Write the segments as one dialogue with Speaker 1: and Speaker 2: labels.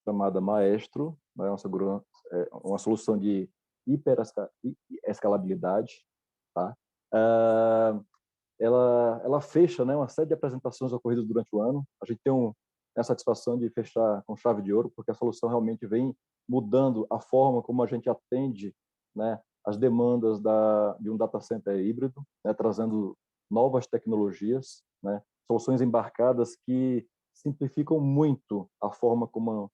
Speaker 1: chamada Maestro, né? Uma solução de hiperescalabilidade, tá? Ah, ela fecha, né, uma série de apresentações ocorridas durante o ano. A gente tem a satisfação de fechar com chave de ouro, porque a solução realmente vem mudando a forma como a gente atende, né, as demandas de um data center híbrido, né, trazendo novas tecnologias, né, soluções embarcadas que simplificam muito a forma como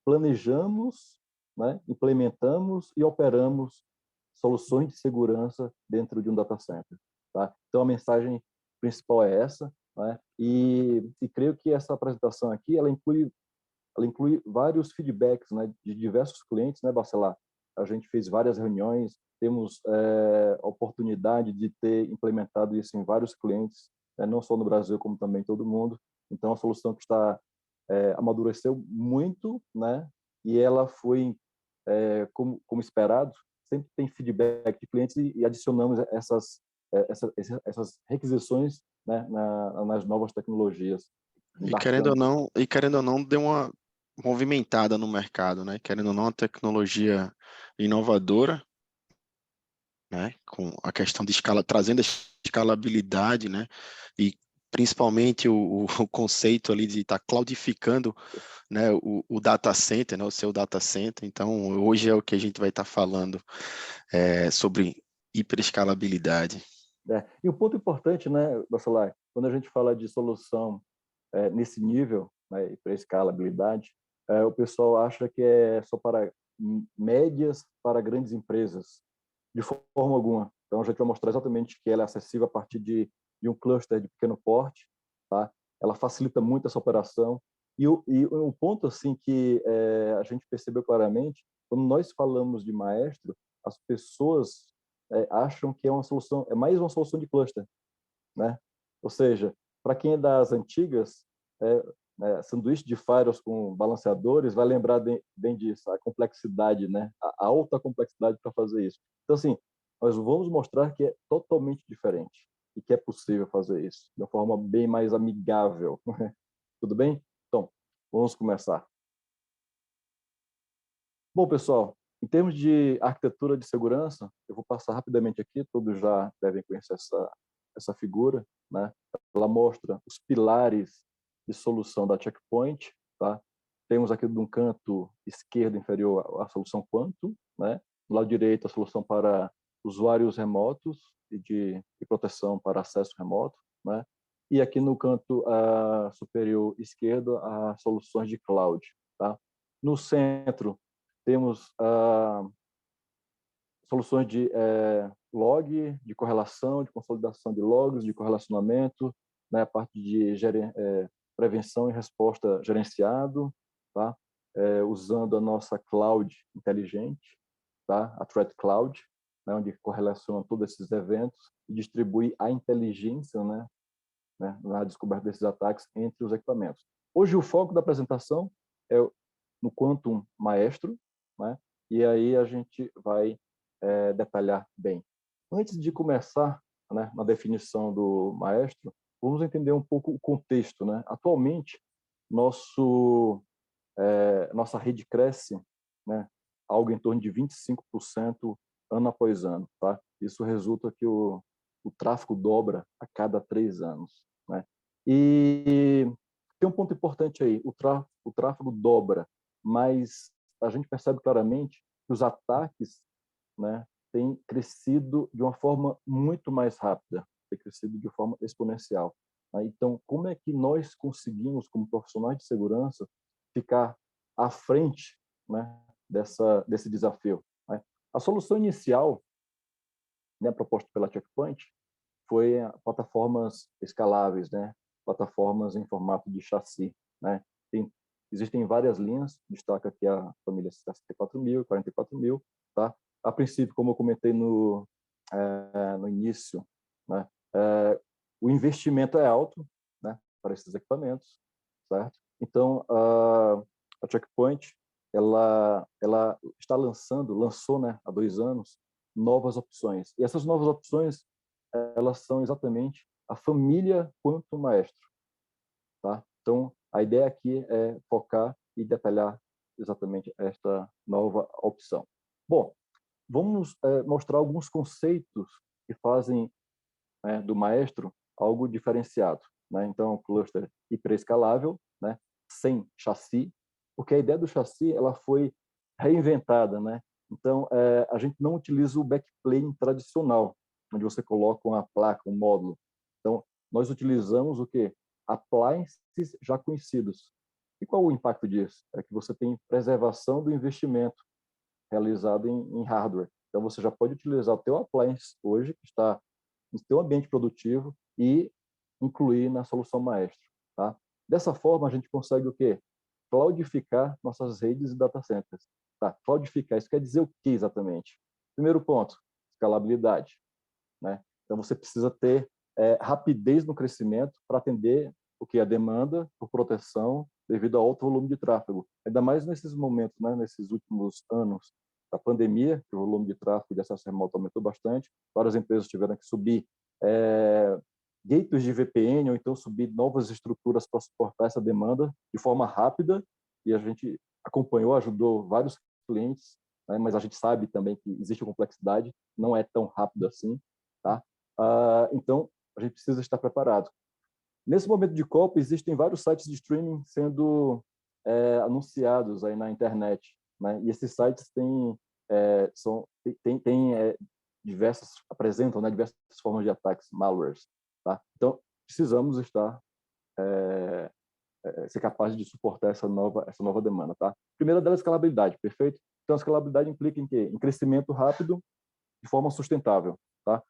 Speaker 1: planejamos, né, implementamos e operamos soluções de segurança dentro de um data center. Tá? Então, a mensagem principal é essa, né? E creio que essa apresentação aqui, ela inclui vários feedbacks, né, de diversos clientes, né, Bacelar? A gente fez várias reuniões, temos a oportunidade de ter implementado isso em vários clientes, né, não só no Brasil, como também em todo mundo. Então, é uma solução que amadureceu muito, né? E ela foi, como esperado, sempre tem feedback de clientes e adicionamos essas requisições, né, nas novas tecnologias.
Speaker 2: E querendo ou não, deu uma movimentada no mercado, né? Querendo ou não, a tecnologia inovadora, né? Com a questão de escala, trazendo a escalabilidade, né? E principalmente o conceito ali de estar cloudificando, né? O data center, né? O seu data center. Então, hoje é o que a gente vai estar falando sobre hiperescalabilidade.
Speaker 1: E o ponto importante, né, Bacelar, quando a gente fala de solução nesse nível, né, para escalabilidade, o pessoal acha que é só para médias, para grandes empresas. De forma alguma. Então, a gente vai mostrar exatamente que ela é acessível a partir de um cluster de pequeno porte, tá? Ela facilita muito essa operação. E o ponto assim que a gente percebeu claramente, quando nós falamos de Maestro, as pessoas acham que é mais uma solução de cluster, né? Ou seja, para quem é das antigas, sanduíche de firewalls com balanceadores vai lembrar bem disso, a complexidade, né? A alta complexidade para fazer isso. Então, assim, nós vamos mostrar que é totalmente diferente e que é possível fazer isso de uma forma bem mais amigável. Tudo bem? Então, vamos começar. Bom, pessoal, em termos de arquitetura de segurança, eu vou passar rapidamente aqui, todos já devem conhecer essa figura, né? Ela mostra os pilares de solução da Check Point, tá? Temos aqui de um canto esquerdo inferior a solução Quantum, né? Do lado direito a solução para usuários remotos e de proteção para acesso remoto, né? E aqui no canto superior esquerdo as soluções de cloud, tá? No centro temos soluções de log, de correlação, de consolidação de logs, de correlacionamento, né, a parte de prevenção e resposta gerenciado, tá? Usando a nossa cloud inteligente, tá? A Threat Cloud, né, onde correlaciona todos esses eventos e distribui a inteligência, né, na descoberta desses ataques entre os equipamentos. Hoje o foco da apresentação é no Quantum Maestro, né? E aí a gente vai detalhar bem. Antes de começar, né, na definição do Maestro, vamos entender um pouco o contexto, né? Atualmente, nossa rede cresce, né, algo em torno de 25% ano após ano, tá? Isso resulta que o tráfego dobra a cada 3 anos, né? E tem um ponto importante aí, o tráfego dobra, mas a gente percebe claramente que os ataques, né, têm crescido de uma forma muito mais rápida, têm crescido de forma exponencial, né? Então, como é que nós conseguimos, como profissionais de segurança, ficar à frente, né, desse desafio, né? A solução inicial, né, proposta pela Checkpoint foi plataformas escaláveis, né, plataformas em formato de chassi, né? Existem várias linhas, destaca aqui a família 64.000, 44.000, tá? A princípio, como eu comentei no início, né, o investimento é alto, né, para esses equipamentos, certo? Então, a Checkpoint ela lançou, né, há 2 anos, novas opções. E essas novas opções, elas são exatamente a família Quantum Maestro, tá? Então, a ideia aqui é focar e detalhar exatamente esta nova opção. Bom, vamos mostrar alguns conceitos que fazem do Maestro algo diferenciado, né? Então, cluster hiperescalável, né? Sem chassi, porque a ideia do chassi ela foi reinventada, né? Então, a gente não utiliza o backplane tradicional, onde você coloca uma placa, um módulo. Então, nós utilizamos o quê? Appliances já conhecidos. E qual o impacto disso? É que você tem preservação do investimento realizado em hardware. Então, você já pode utilizar o teu appliance hoje, que está no teu ambiente produtivo, e incluir na solução Maestro. Tá? Dessa forma, a gente consegue o quê? Cloudificar nossas redes e data centers. Tá? Cloudificar, isso quer dizer o que exatamente? Primeiro ponto, escalabilidade. Né? Então, você precisa ter rapidez no crescimento para atender o que a demanda por proteção devido ao alto volume de tráfego. Ainda mais nesses momentos, né, nesses últimos anos da pandemia, que o volume de tráfego de acesso remoto aumentou bastante, várias empresas tiveram que subir gateways de VPN ou então subir novas estruturas para suportar essa demanda de forma rápida, e a gente acompanhou, ajudou vários clientes, né, mas a gente sabe também que existe complexidade, não é tão rápido assim, tá? Então, a gente precisa estar preparado. Nesse momento de Copa, existem vários sites de streaming sendo anunciados aí na internet, né? E esses sites apresentam, né, diversas formas de ataques, malwares, tá? Então, precisamos ser capazes de suportar essa nova demanda, tá? Primeira delas, escalabilidade, perfeito? Então, a escalabilidade implica em quê? Em crescimento rápido de forma sustentável, tá?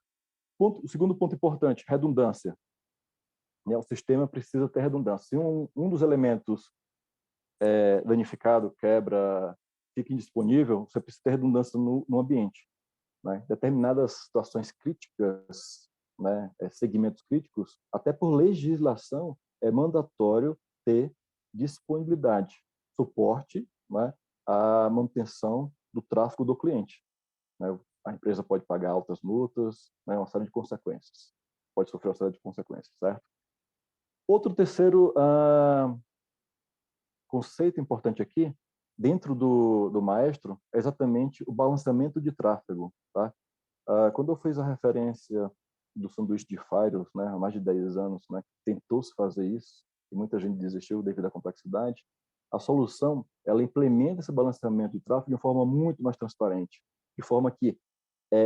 Speaker 1: O segundo ponto importante, redundância. Né? O sistema precisa ter redundância. Se um dos elementos danificado, quebra, fica indisponível, você precisa ter redundância no ambiente. Né? Determinadas situações críticas, né, segmentos críticos, até por legislação, é mandatório ter disponibilidade, suporte, né, à manutenção do tráfego do cliente. Né? A empresa pode pagar altas multas, né, uma série de consequências. Pode sofrer uma série de consequências, certo? Outro terceiro conceito importante aqui, dentro do Maestro, é exatamente o balanceamento de tráfego. Tá? Quando eu fiz a referência do sanduíche de Firewalls, né, há mais de 10 anos, né, tentou-se fazer isso, e muita gente desistiu devido à complexidade, a solução, ela implementa esse balanceamento de tráfego de uma forma muito mais transparente, de forma que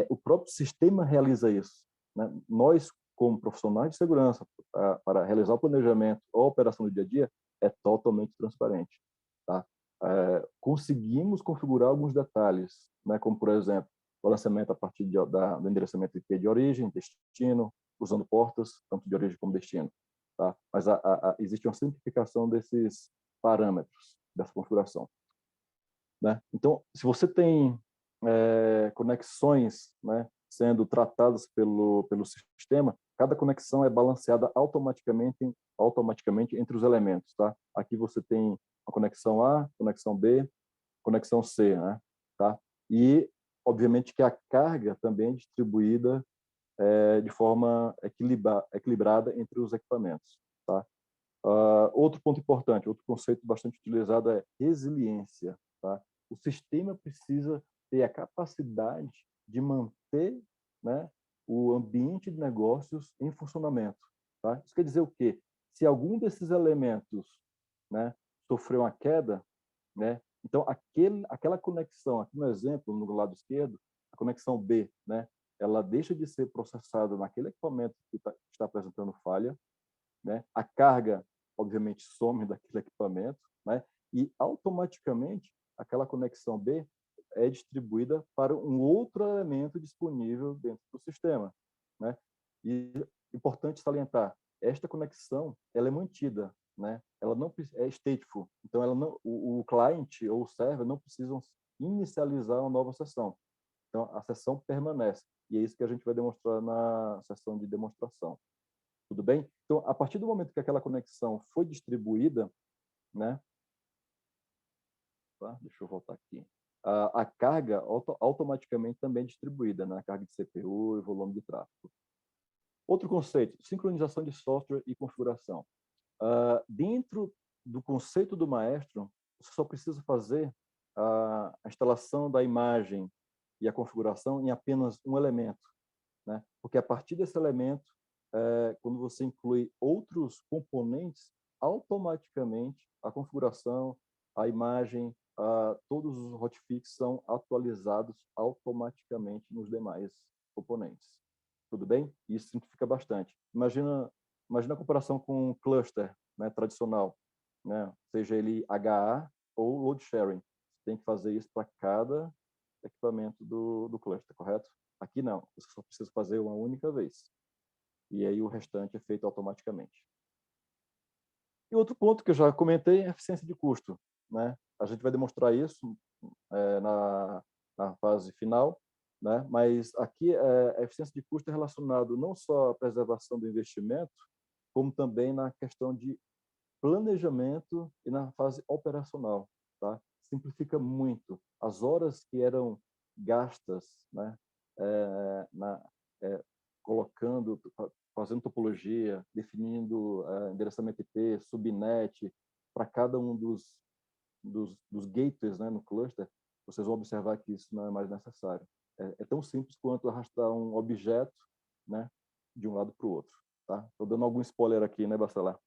Speaker 1: o próprio sistema realiza isso. Né? Nós, como profissionais de segurança, para realizar o planejamento ou a operação do dia a dia, é totalmente transparente. Tá? Conseguimos configurar alguns detalhes, né? Como, por exemplo, o lançamento a partir do endereçamento IP de origem, destino, usando portas, tanto de origem como destino. Tá? Mas existe uma simplificação desses parâmetros, dessa configuração. Né? Então, se você tem conexões, né, sendo tratadas pelo sistema, cada conexão é balanceada automaticamente entre os elementos. Tá? Aqui você tem a conexão A, conexão B, conexão C. Né? Tá? E, obviamente, que a carga também é distribuída de forma equilibrada entre os equipamentos. Tá? Outro ponto importante, outro conceito bastante utilizado é resiliência. Tá? O sistema precisa ter a capacidade de manter, né, o ambiente de negócios em funcionamento. Tá? Isso quer dizer o quê? Se algum desses elementos, né, sofreu uma queda, né, então aquela conexão, aqui no exemplo, no lado esquerdo, a conexão B, né, ela deixa de ser processada naquele equipamento que está apresentando falha, né? A carga, obviamente, some daquele equipamento, né? E automaticamente aquela conexão B é distribuída para um outro elemento disponível dentro do sistema, né? E importante salientar, esta conexão ela é mantida, né? Ela não é stateful, então ela não, o cliente ou o server não precisam inicializar uma nova sessão. Então a sessão permanece e é isso que a gente vai demonstrar na sessão de demonstração. Tudo bem? Então, a partir do momento que aquela conexão foi distribuída, né? Deixa eu voltar aqui. A carga automaticamente também é distribuída, né? A carga de CPU e volume de tráfego. Outro conceito, sincronização de software e configuração. Dentro do conceito do maestro, você só precisa fazer a instalação da imagem e a configuração em apenas um elemento, né? Porque a partir desse elemento, quando você inclui outros componentes, automaticamente a configuração, a imagem, todos os hotfix são atualizados automaticamente nos demais componentes. Tudo bem? Isso simplifica bastante. Imagina a comparação com um cluster, né, tradicional, né? Seja ele HA ou load sharing. Você tem que fazer isso para cada equipamento do cluster, correto? Aqui não, você só precisa fazer uma única vez. E aí o restante é feito automaticamente. E outro ponto que eu já comentei é a eficiência de custo, né? A gente vai demonstrar isso na fase final, né? Mas aqui a eficiência de custo é relacionado não só à preservação do investimento, como também na questão de planejamento e na fase operacional, tá? Simplifica muito as horas que eram gastas, né? Colocando, fazendo topologia, definindo endereçamento IP, subnet para cada um dos gateways, né, no cluster. Vocês vão observar que isso não é mais necessário. É tão simples quanto arrastar um objeto, né, de um lado para o outro. Tá? Estou dando algum spoiler aqui, né, Bacelar?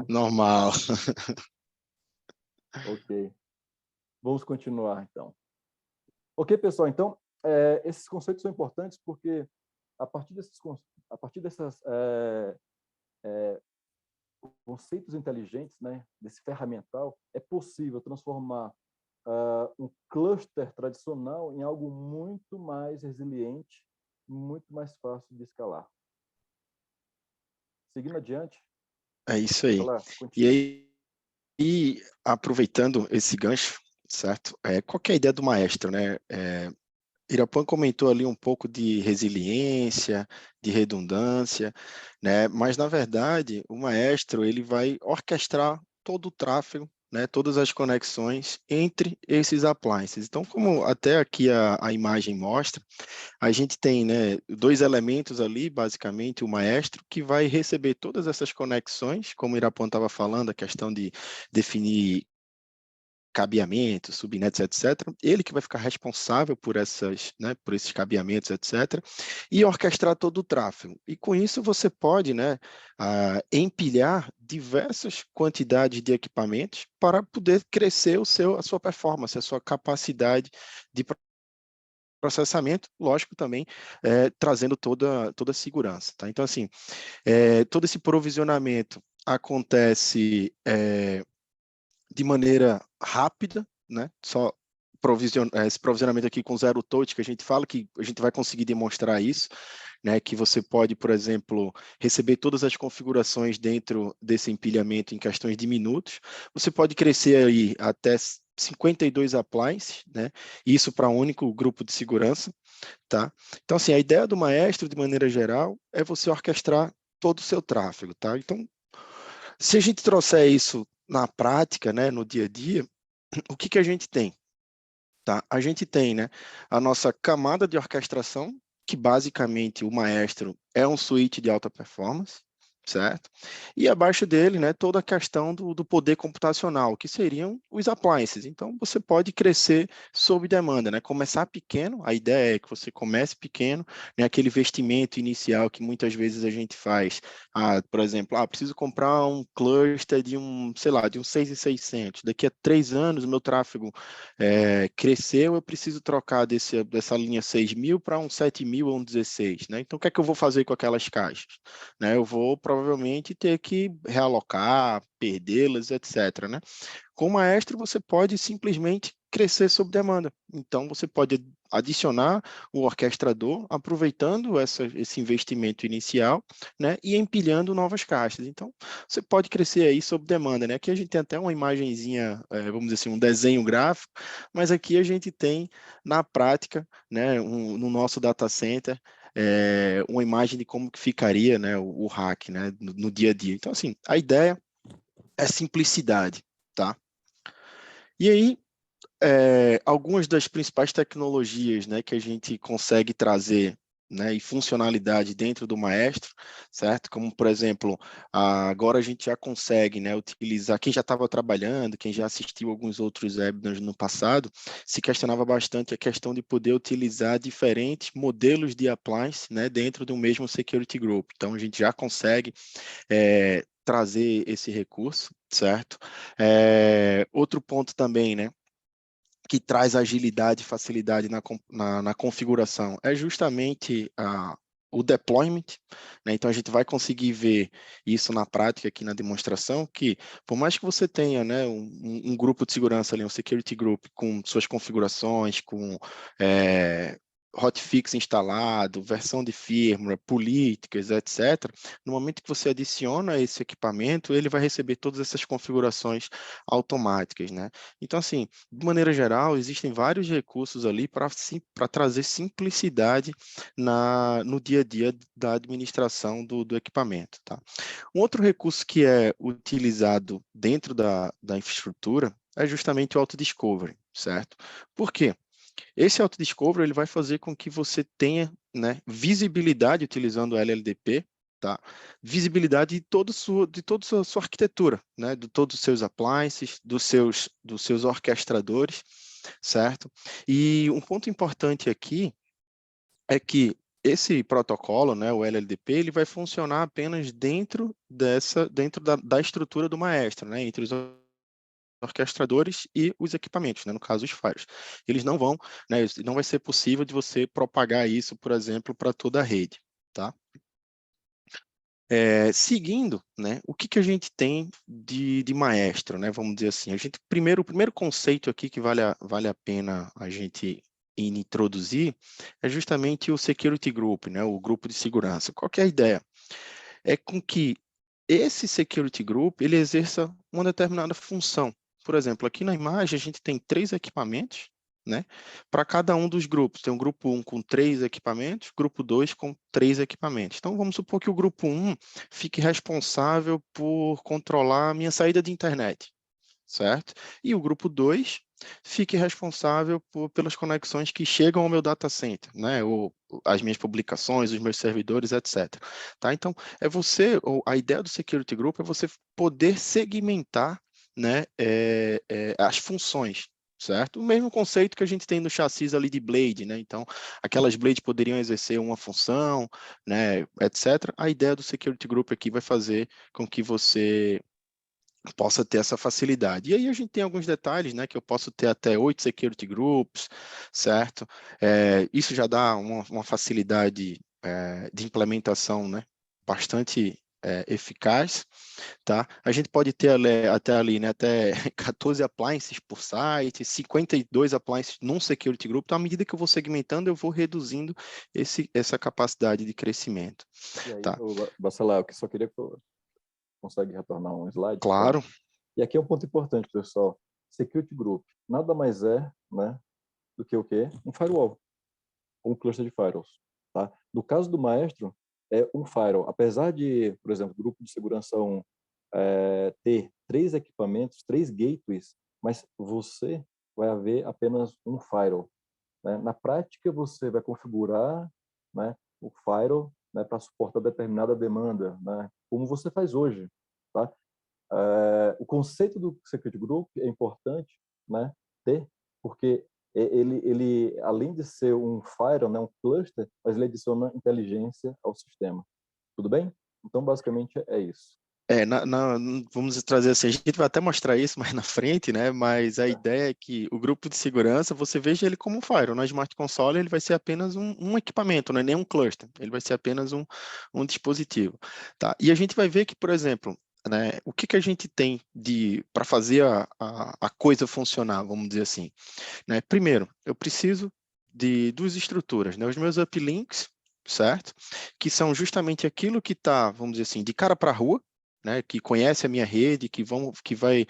Speaker 2: Normal.
Speaker 1: Ok. Vamos continuar, então. Ok, pessoal. Então, esses conceitos são importantes porque a partir desses conceitos inteligentes, né, desse ferramental, é possível transformar um cluster tradicional em algo muito mais resiliente, muito mais fácil de escalar. Seguindo adiante.
Speaker 2: É isso aí.
Speaker 1: Contigo.
Speaker 2: E aproveitando esse gancho, certo? Qual que é a ideia do maestro, né? Irapuan comentou ali um pouco de resiliência, de redundância, né? Mas na verdade, o maestro ele vai orquestrar todo o tráfego, né? Todas as conexões entre esses appliances. Então, como até aqui a imagem mostra, a gente tem, né, dois elementos ali, basicamente, o maestro, que vai receber todas essas conexões, como o Irapuan estava falando, a questão de definir cabeamentos, subnets, etc. Ele que vai ficar responsável por por esses cabeamentos, etc. E orquestrar todo o tráfego. E com isso você pode, né, empilhar diversas quantidades de equipamentos para poder crescer a sua performance, a sua capacidade de processamento, lógico também, trazendo toda a segurança. Tá? Então, assim, todo esse provisionamento acontece de maneira rápida, né? Só esse provisionamento aqui com zero touch que a gente fala, que a gente vai conseguir demonstrar isso, né? Que você pode, por exemplo, receber todas as configurações dentro desse empilhamento em questões de minutos. Você pode crescer aí até 52 appliances, né? Isso para um único grupo de segurança, tá? Então, assim, a ideia do maestro, de maneira geral, é você orquestrar todo o seu tráfego, tá? Então, se a gente trouxer isso na prática, né, no dia a dia, o que a gente tem? Tá? A gente tem, né, a nossa camada de orquestração, que basicamente o maestro é um switch de alta performance, certo? E abaixo dele, né, toda a questão do poder computacional, que seriam os appliances. Então, você pode crescer sob demanda, né? Começar pequeno, a ideia é que você comece pequeno, né? Aquele investimento inicial que muitas vezes a gente faz. Por exemplo, preciso comprar um cluster de sei lá, de um 6.600. Daqui a 3 anos, o meu tráfego cresceu, eu preciso trocar dessa linha 6.000 para um 7.000 ou um 16, né? Então, o que é que eu vou fazer com aquelas caixas? Né? Eu vou provavelmente ter que realocar, perdê-las, etc. Né? Com o maestro, você pode simplesmente crescer sob demanda. Então, você pode adicionar o orquestrador, aproveitando esse investimento inicial, né, e empilhando novas caixas. Então, você pode crescer aí sob demanda. Né? Aqui a gente tem até uma imagenzinha, vamos dizer assim, um desenho gráfico, mas aqui a gente tem, na prática, né, no nosso data center, uma imagem de como que ficaria, né, o hack, né, no dia a dia. Então, assim, a ideia é simplicidade, tá? E aí, algumas das principais tecnologias, né, que a gente consegue trazer né, e funcionalidade dentro do Maestro, certo? Como, por exemplo, agora a gente já consegue, né, utilizar, quem já estava trabalhando, quem já assistiu alguns outros webinars no passado, se questionava bastante a questão de poder utilizar diferentes modelos de appliance, né, dentro do mesmo security group. Então, a gente já consegue trazer esse recurso, certo? Outro ponto também, né, que traz agilidade e facilidade na configuração é justamente o deployment, né? Então a gente vai conseguir ver isso na prática aqui na demonstração, que por mais que você tenha, né, um grupo de segurança ali, um security group com suas configurações, com hotfix instalado, versão de firmware, políticas, etc. No momento que você adiciona esse equipamento, ele vai receber todas essas configurações automáticas, né? Então, assim, de maneira geral, existem vários recursos ali para trazer simplicidade no dia a dia da administração do equipamento, tá? Um outro recurso que é utilizado dentro da infraestrutura é justamente o auto-discovery, certo? Por quê? Esse auto-discovery ele vai fazer com que você tenha, né, visibilidade utilizando o LLDP, tá? Visibilidade de toda a sua arquitetura, né? De todos os seus appliances, dos seus orquestradores, certo? E um ponto importante aqui é que esse protocolo, né, o LLDP, ele vai funcionar apenas dentro da estrutura do Maestro, né, entre os orquestradores e os equipamentos, né, no caso os firewalls. Eles não vão, né, não vai ser possível de você propagar isso, por exemplo, para toda a rede, tá? Seguindo, né, o que a gente tem de Maestro, né, vamos dizer assim, o primeiro conceito aqui que vale a pena a gente introduzir é justamente o Security Group, né, o grupo de segurança. Qual que é a ideia? É com que esse Security Group ele exerça uma determinada função. Por exemplo, aqui na imagem a gente tem 3 equipamentos, né? Para cada um dos grupos. Tem um grupo 1 com 3 equipamentos, grupo 2 com 3 equipamentos. Então, vamos supor que o grupo 1 fique responsável por controlar a minha saída de internet, certo? E o grupo 2 fique responsável pelas conexões que chegam ao meu data center, né? Ou as minhas publicações, os meus servidores, etc. Tá? Então, a ideia do Security Group é você poder segmentar, né, as funções, certo? O mesmo conceito que a gente tem no chassis ali de Blade, né? Então, aquelas Blades poderiam exercer uma função, né, etc. A ideia do Security Group aqui vai fazer com que você possa ter essa facilidade. E aí a gente tem alguns detalhes, né, que eu posso ter até 8 security groups, certo? Isso já dá uma facilidade de implementação, né, bastante eficaz, tá? A gente pode ter até ali, né, até 14 appliances por site, 52 appliances num security group. Então, à medida que eu vou segmentando, eu vou reduzindo essa capacidade de crescimento,
Speaker 1: E aí,
Speaker 2: tá?
Speaker 1: Bacelar, eu só queria que consegue retornar um slide, por favor?
Speaker 2: Claro.
Speaker 1: E aqui é um ponto importante, pessoal. Security Group nada mais é, né, do que o quê? Um firewall, um cluster de firewalls. Tá? No caso do Maestro, é um firewall. Apesar de, por exemplo, o grupo de segurança 1 ter 3 equipamentos, 3 gateways, mas você vai haver apenas um firewall. Né? Na prática, você vai configurar, né, o firewall, né, para suportar determinada demanda, né, como você faz hoje. Tá? O conceito do Security Group é importante, né, ter, porque ele além de ser um firewall, né, um cluster, mas ele adiciona inteligência ao sistema. Tudo bem? Então, basicamente, é isso.
Speaker 2: Vamos trazer assim, a gente vai até mostrar isso mais na frente, né? Mas a ideia é que o grupo de segurança, você veja ele como um firewall. Na Smart Console, ele vai ser apenas um equipamento, não é nem um cluster. Ele vai ser apenas um dispositivo, tá? E a gente vai ver que, por exemplo, né, o que a gente tem para fazer a coisa funcionar, vamos dizer assim, né? Primeiro, eu preciso de duas estruturas, né? Os meus uplinks, certo? Que são justamente aquilo que está, vamos dizer assim, de cara para a rua, né, que conhece a minha rede, que vai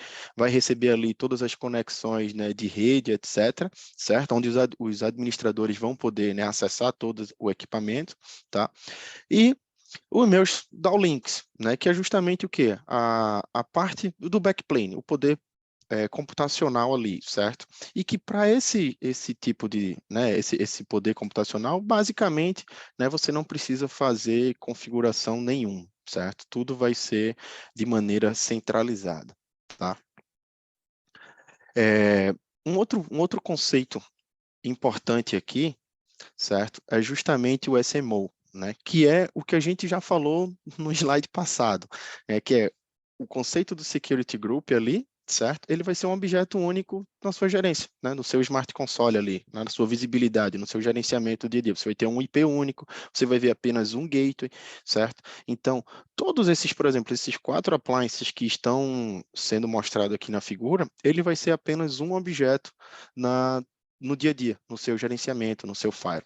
Speaker 2: receber ali todas as conexões, né, de rede, etc., certo? Onde os administradores vão poder, né, acessar todo o equipamento, tá? E os meus downlinks, né, que é justamente o quê? A parte do backplane, o poder computacional ali, certo? E que para esse tipo de, né, esse poder computacional, basicamente, né, você não precisa fazer configuração nenhum, certo? Tudo vai ser de maneira centralizada, tá? Um outro conceito importante aqui, certo? É justamente o SMO, né? Que é o que a gente já falou no slide passado, que é o conceito do Security Group ali, certo? Ele vai ser um objeto único na sua gerência, né? No seu Smart Console ali, né? Na sua visibilidade, no seu gerenciamento do dia a dia. Você vai ter um IP único, você vai ver apenas um gateway, certo? Então, todos esses, por exemplo, esses 4 appliances que estão sendo mostrados aqui na figura, ele vai ser apenas um objeto no dia a dia, no seu gerenciamento, no seu Fire.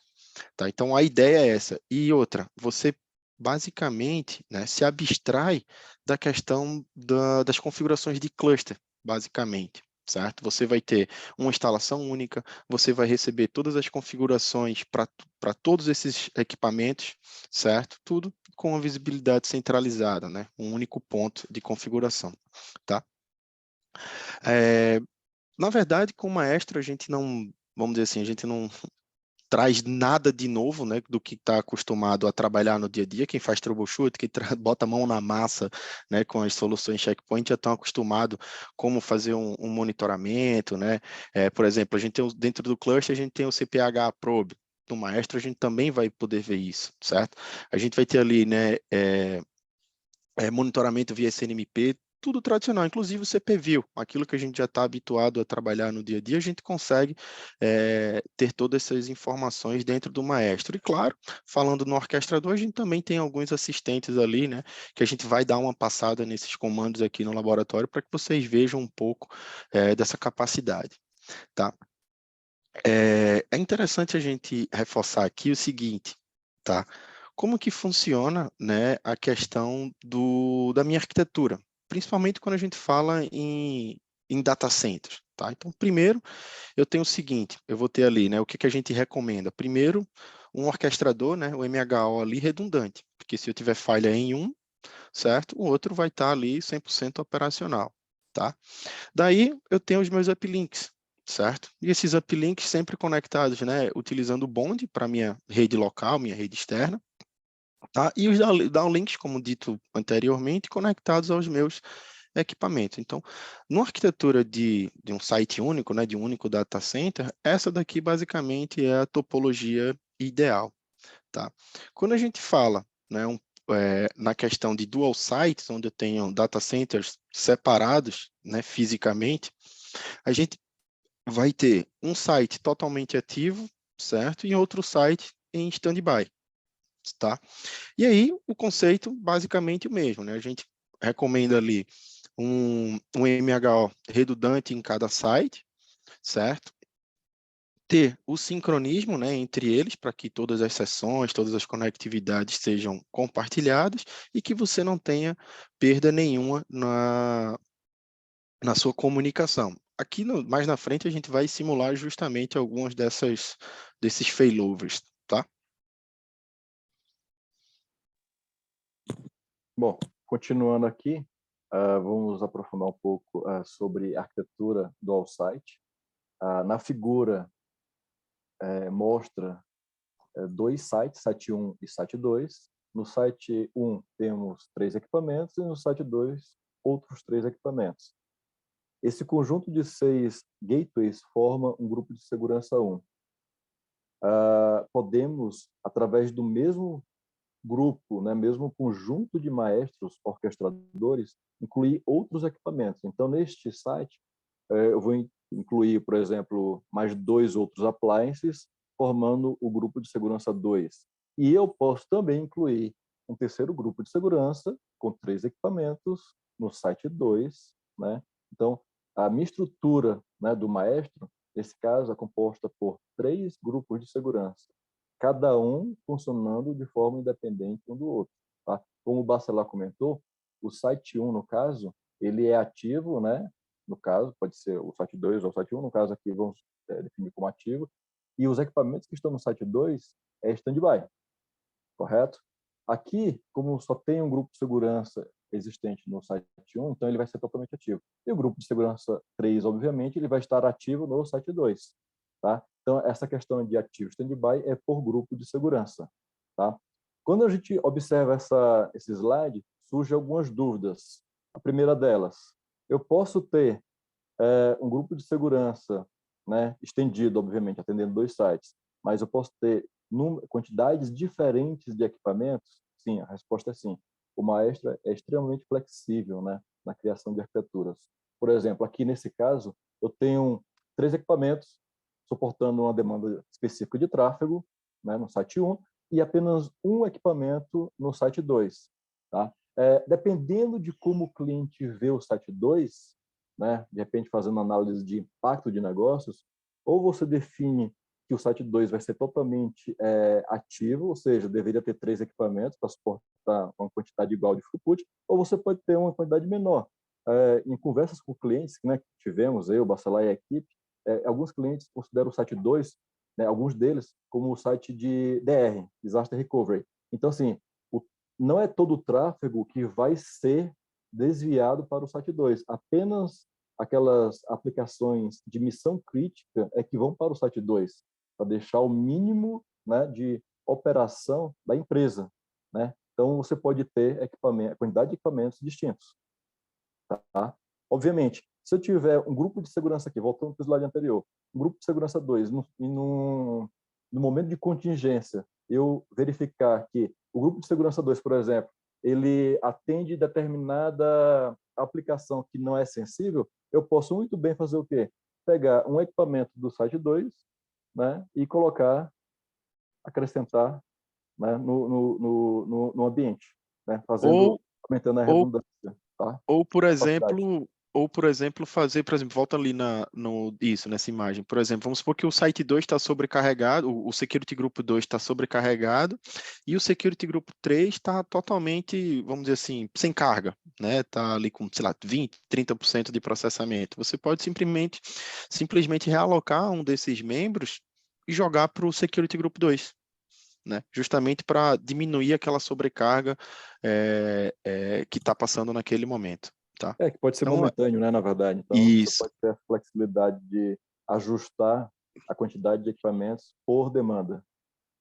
Speaker 2: Tá? Então, a ideia é essa. E outra, você basicamente, né, se abstrai da questão das configurações de cluster, basicamente, certo? Você vai ter uma instalação única, você vai receber todas as configurações para todos esses equipamentos, certo? Tudo com a visibilidade centralizada, né? Um único ponto de configuração, tá? Na verdade, com o Maestro, a gente não, vamos dizer assim, a gente não traz nada de novo, né, do que está acostumado a trabalhar no dia a dia. Quem faz troubleshoot, que bota a mão na massa, né, com as soluções checkpoint, já estão acostumados como fazer um monitoramento, né? Por exemplo, a gente tem dentro do cluster a gente tem o CPH probe. No Maestro a gente também vai poder ver isso, certo? A gente vai ter ali, né, monitoramento via SNMP, tudo tradicional, inclusive o CPView, aquilo que a gente já está habituado a trabalhar no dia a dia, a gente consegue ter todas essas informações dentro do Maestro. E claro, falando no orquestrador, a gente também tem alguns assistentes ali, né, que a gente vai dar uma passada nesses comandos aqui no laboratório para que vocês vejam um pouco dessa capacidade, tá? É interessante a gente reforçar aqui o seguinte, tá? Como que funciona, né, a questão da minha arquitetura, principalmente quando a gente fala em data centers, tá? Então, primeiro, eu tenho o seguinte, eu vou ter ali, né, o que a gente recomenda? Primeiro, um orquestrador, né, o MHO ali redundante, porque se eu tiver falha em um, certo? O outro vai estar ali 100% operacional, tá? Daí eu tenho os meus uplinks, certo? E esses uplinks sempre conectados, né, utilizando o bond para minha rede local, minha rede externa, tá? E os downlinks, como dito anteriormente, conectados aos meus equipamentos. Então, numa arquitetura de um site único, né, de um único data center, essa daqui basicamente é a topologia ideal, tá? Quando a gente fala, né, na questão de dual sites, onde eu tenho data centers separados, né, fisicamente, a gente vai ter um site totalmente ativo, certo? E outro site em standby, tá? E aí, o conceito basicamente o mesmo, né? A gente recomenda ali um MHO redundante em cada site, certo? Ter o sincronismo, né, entre eles, para que todas as sessões, todas as conectividades sejam compartilhadas e que você não tenha perda nenhuma na sua comunicação. Aqui mais na frente a gente vai simular justamente algumas desses failovers, tá?
Speaker 1: Bom, continuando aqui, vamos aprofundar um pouco sobre a arquitetura do all-site. Na figura, mostra dois sites, site 1 e site 2. No site 1 temos 3 equipamentos e no site 2 outros 3 equipamentos. Esse conjunto de 6 gateways forma um grupo de segurança 1. Podemos, através do mesmo grupo, né, mesmo conjunto de maestros orquestradores, incluir outros equipamentos. Então, neste site, eu vou incluir, por exemplo, mais 2 outros appliances, formando o grupo de segurança 2. E eu posso também incluir um terceiro grupo de segurança com 3 equipamentos no site 2, né? Então, a minha estrutura, né, do maestro, nesse caso, é composta por 3 grupos de segurança, cada um funcionando de forma independente um do outro, tá? Como o Bacelar comentou, o site 1, no caso, ele é ativo, né? No caso, pode ser o site 2 ou o site 1, no caso aqui vamos definir como ativo, e os equipamentos que estão no site 2 é standby, correto? Aqui, como só tem um grupo de segurança existente no site 1, então ele vai ser totalmente ativo. E o grupo de segurança 3, obviamente, ele vai estar ativo no site 2, tá? Então, essa questão de ativo stand-by é por grupo de segurança, tá? Quando a gente observa esse slide, surgem algumas dúvidas. A primeira delas, eu posso ter um grupo de segurança, né, estendido, obviamente, atendendo 2 sites, mas eu posso ter quantidades diferentes de equipamentos? Sim, a resposta é sim. O Maestro é extremamente flexível, né, na criação de arquiteturas. Por exemplo, aqui nesse caso, eu tenho 3 equipamentos suportando uma demanda específica de tráfego, né, no site 1, e apenas um equipamento no site 2. Tá? Dependendo de como o cliente vê o site 2, né, de repente fazendo análise de impacto de negócios, ou você define que o site 2 vai ser totalmente ativo, ou seja, deveria ter 3 equipamentos para suportar uma quantidade igual de throughput, ou você pode ter uma quantidade menor. Em conversas com clientes, né, que tivemos, eu, Bacelar e a equipe, alguns clientes consideram o site 2, né, alguns deles, como o site de DR, Disaster Recovery. Então, assim, não é todo o tráfego que vai ser desviado para o site 2. Apenas aquelas aplicações de missão crítica é que vão para o site 2, para deixar o mínimo, né, de operação da empresa, né? Então, você pode ter quantidade de equipamentos distintos. Tá? Obviamente, se eu tiver um grupo de segurança aqui, voltando para o slide anterior, um grupo de segurança 2, no momento de contingência, eu verificar que o grupo de segurança 2, por exemplo, ele atende determinada aplicação que não é sensível, eu posso muito bem fazer o quê? Pegar um equipamento do site 2, né, e acrescentar, né, no ambiente, né,
Speaker 2: Ou,
Speaker 1: aumentando a
Speaker 2: ou
Speaker 1: redundância, tá?
Speaker 2: Ou, por
Speaker 1: Capacidade.
Speaker 2: exemplo, fazer, por exemplo, volta ali nessa imagem. Por exemplo, vamos supor que o site 2 está sobrecarregado, o Security Group 2 está sobrecarregado e o Security Group 3 está totalmente, vamos dizer assim, sem carga, né? Está ali com, sei lá, 20, 30% de processamento. Você pode simplesmente realocar um desses membros e jogar para o Security Group 2. Né? Justamente para diminuir aquela sobrecarga que está passando naquele momento. Tá?
Speaker 1: Que pode ser
Speaker 2: Então,
Speaker 1: momentâneo, né, na verdade. Então, você
Speaker 2: isso,
Speaker 1: pode ter a flexibilidade de ajustar a quantidade de equipamentos por demanda,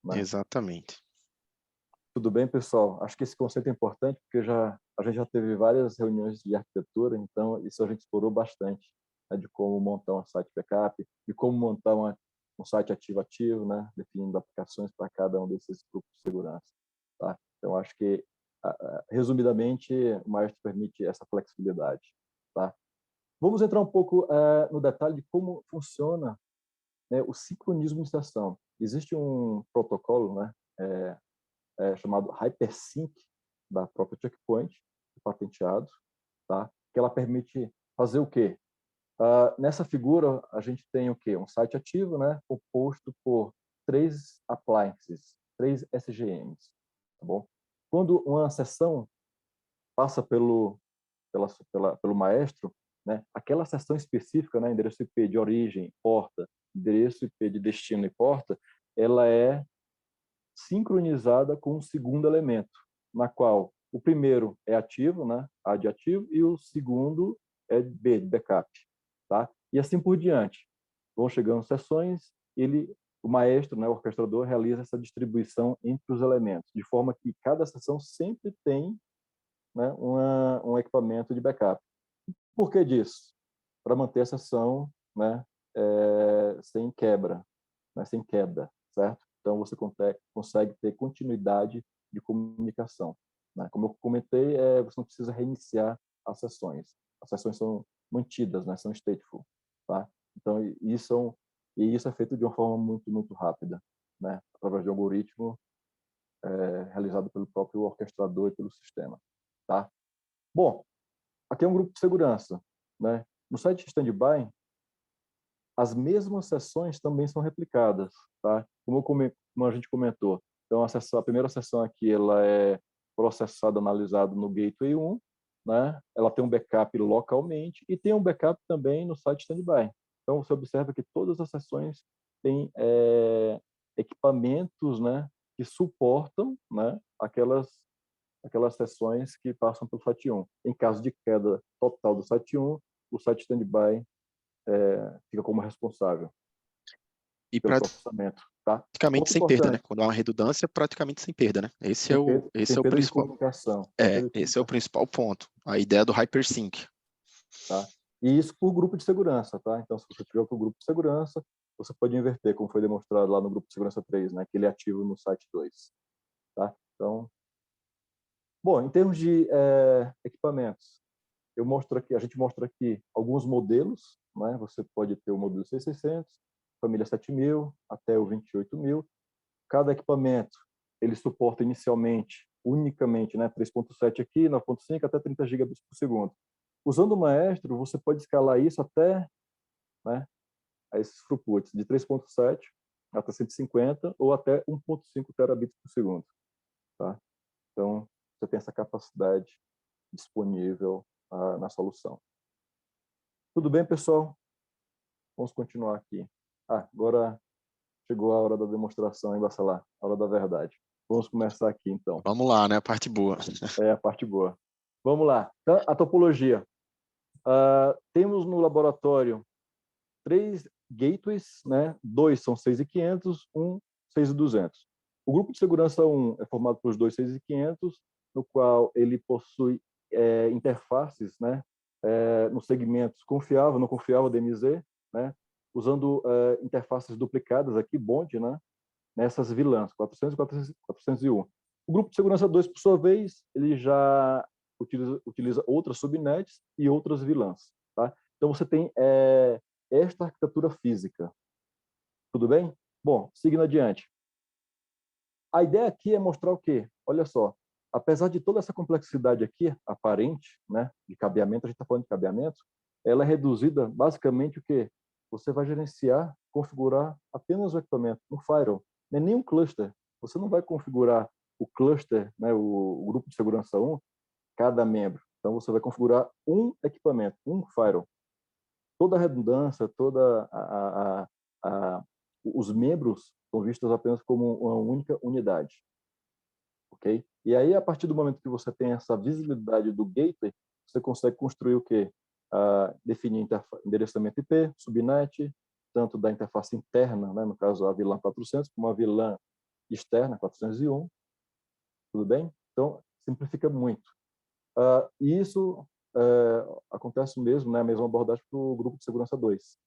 Speaker 1: né?
Speaker 2: exatamente.
Speaker 1: Tudo bem, pessoal? Acho que esse conceito é importante porque a gente já teve várias reuniões de arquitetura, então isso a gente explorou bastante, né, de como montar um site backup, de como montar um site ativo-ativo, né, definindo aplicações para cada um desses grupos de segurança. Tá? Então, acho que, resumidamente, o Maestro permite essa flexibilidade. Tá? Vamos entrar um pouco no detalhe de como funciona, né, o sincronismo de sessão. Existe um protocolo, né, chamado HyperSync, da própria Checkpoint, patenteado, tá? Que ela permite fazer o quê? Nessa figura, a gente tem o quê? Um site ativo, né, composto por 3 appliances, 3 SGMs, tá bom? Quando uma sessão passa pelo maestro, né, aquela sessão específica, né, endereço IP de origem, porta, endereço IP de destino e porta, ela é sincronizada com um segundo elemento, na qual o primeiro é ativo, né, A de ativo, e o segundo é B, de backup. Tá? E assim por diante. Vão chegando sessões, o maestro, né, o orquestrador, realiza essa distribuição entre os elementos, de forma que cada sessão sempre tem, né, um equipamento de backup. Por que disso? Para manter a sessão, né, sem quebra, né, sem queda, certo? Então, você consegue ter continuidade de comunicação. Né? Como eu comentei, você não precisa reiniciar as sessões. As sessões são mantidas, né? São stateful. Tá? Então, isso é feito de uma forma muito, muito rápida, né? Através de um algoritmo realizado pelo próprio orquestrador e pelo sistema. Tá? Bom, aqui é um grupo de segurança. Né? No site Standby, as mesmas sessões também são replicadas, tá? Como a gente comentou. Então, a primeira sessão aqui, ela é processada, analisada no Gateway 1, né? Ela tem um backup localmente e tem um backup também no site Standby. Então, você observa que todas as sessões têm equipamentos, né, que suportam, né, aquelas sessões que passam pelo site 1. Em caso de queda total do site 1, o site standby fica como responsável
Speaker 2: E
Speaker 1: pelo processamento, tá?
Speaker 2: praticamente
Speaker 1: Ponto
Speaker 2: sem perda, né?
Speaker 1: importante,
Speaker 2: Quando há uma redundância, praticamente sem perda, né? Esse é
Speaker 1: sem
Speaker 2: o
Speaker 1: perda de
Speaker 2: principal.
Speaker 1: comunicação. Sem perda de
Speaker 2: Esse é o
Speaker 1: comunicação,
Speaker 2: principal ponto. A ideia do hypersync.
Speaker 1: tá? E isso por grupo de segurança, tá? Então, se você tiver com o grupo de segurança, você pode inverter, como foi demonstrado lá no grupo de segurança 3, né? Que ele é ativo no site 2, tá? Então, bom, em termos de equipamentos, a gente mostra aqui alguns modelos, né? Você pode ter o modelo 6600, família 7000 até o 28000. Cada equipamento ele suporta inicialmente, unicamente, né, 3.7 aqui, 9.5 até 30 gigabits por segundo. Usando o Maestro, você pode escalar isso até, né, a esses throughputs de 3.7 até 150 ou até 1.5 terabits por segundo, tá? Então, você tem essa capacidade disponível na solução. Tudo bem, pessoal? Vamos continuar aqui. Agora chegou a hora da demonstração, hein, Bacelar? A hora da verdade. Vamos começar aqui, então.
Speaker 2: Vamos lá, né? A parte boa.
Speaker 1: É a parte boa. Vamos lá. Então, a topologia. Temos no laboratório 3 gateways, né? 2 são 6.500, 1 6.200. O grupo de segurança 1 é formado por 2 6.500, no qual ele possui interfaces, né? Nos segmentos confiável, não confiável, DMZ, né? Usando interfaces duplicadas aqui, bond, né? Nessas VLANs, 400 e 401. O grupo de segurança 2, por sua vez, ele já utiliza outras subnets e outras VLANs, tá? Então, você tem esta arquitetura física. Tudo bem? Bom, seguindo adiante. A ideia aqui é mostrar o quê? Olha só, apesar de toda essa complexidade aqui, aparente, né, de cabeamento, a gente está falando de cabeamento, ela é reduzida basicamente o quê? Você vai gerenciar, configurar apenas o equipamento, um firewall, não é nem um cluster. Você não vai configurar o cluster, né, o grupo de segurança 1, cada membro. Então, você vai configurar um equipamento, um firewall. Toda a redundância, os membros são vistos apenas como uma única unidade, ok? E aí, a partir do momento que você tem essa visibilidade do gateway, você consegue construir o quê? Definir endereçamento IP, subnet, tanto da interface interna, né, no caso a VLAN 400, como a VLAN externa 401, tudo bem? Então, simplifica muito. E isso acontece mesmo, né, a mesma abordagem para o grupo de segurança 2,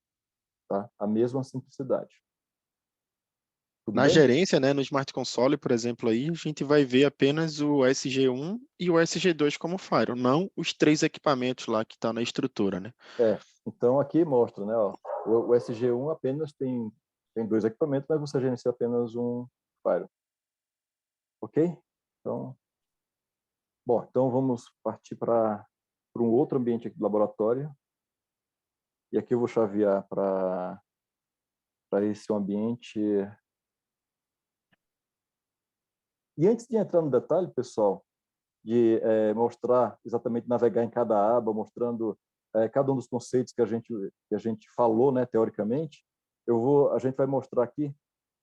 Speaker 1: tá? A mesma simplicidade. Tudo
Speaker 2: Na
Speaker 1: bem?
Speaker 2: gerência, né, no Smart Console, por exemplo, aí a gente vai ver apenas o SG1 e o SG2 como firewall, não os 3 equipamentos lá que estão na estrutura, né?
Speaker 1: Então aqui mostra, né, ó, o SG1 apenas tem 2 equipamentos, mas você gerencia apenas um firewall. Ok? Então, bom, então vamos partir para um outro ambiente aqui do laboratório. E aqui eu vou chavear para esse ambiente. E antes de entrar no detalhe, pessoal, de mostrar exatamente, navegar em cada aba, mostrando cada um dos conceitos que a gente falou, né, teoricamente, a gente vai mostrar aqui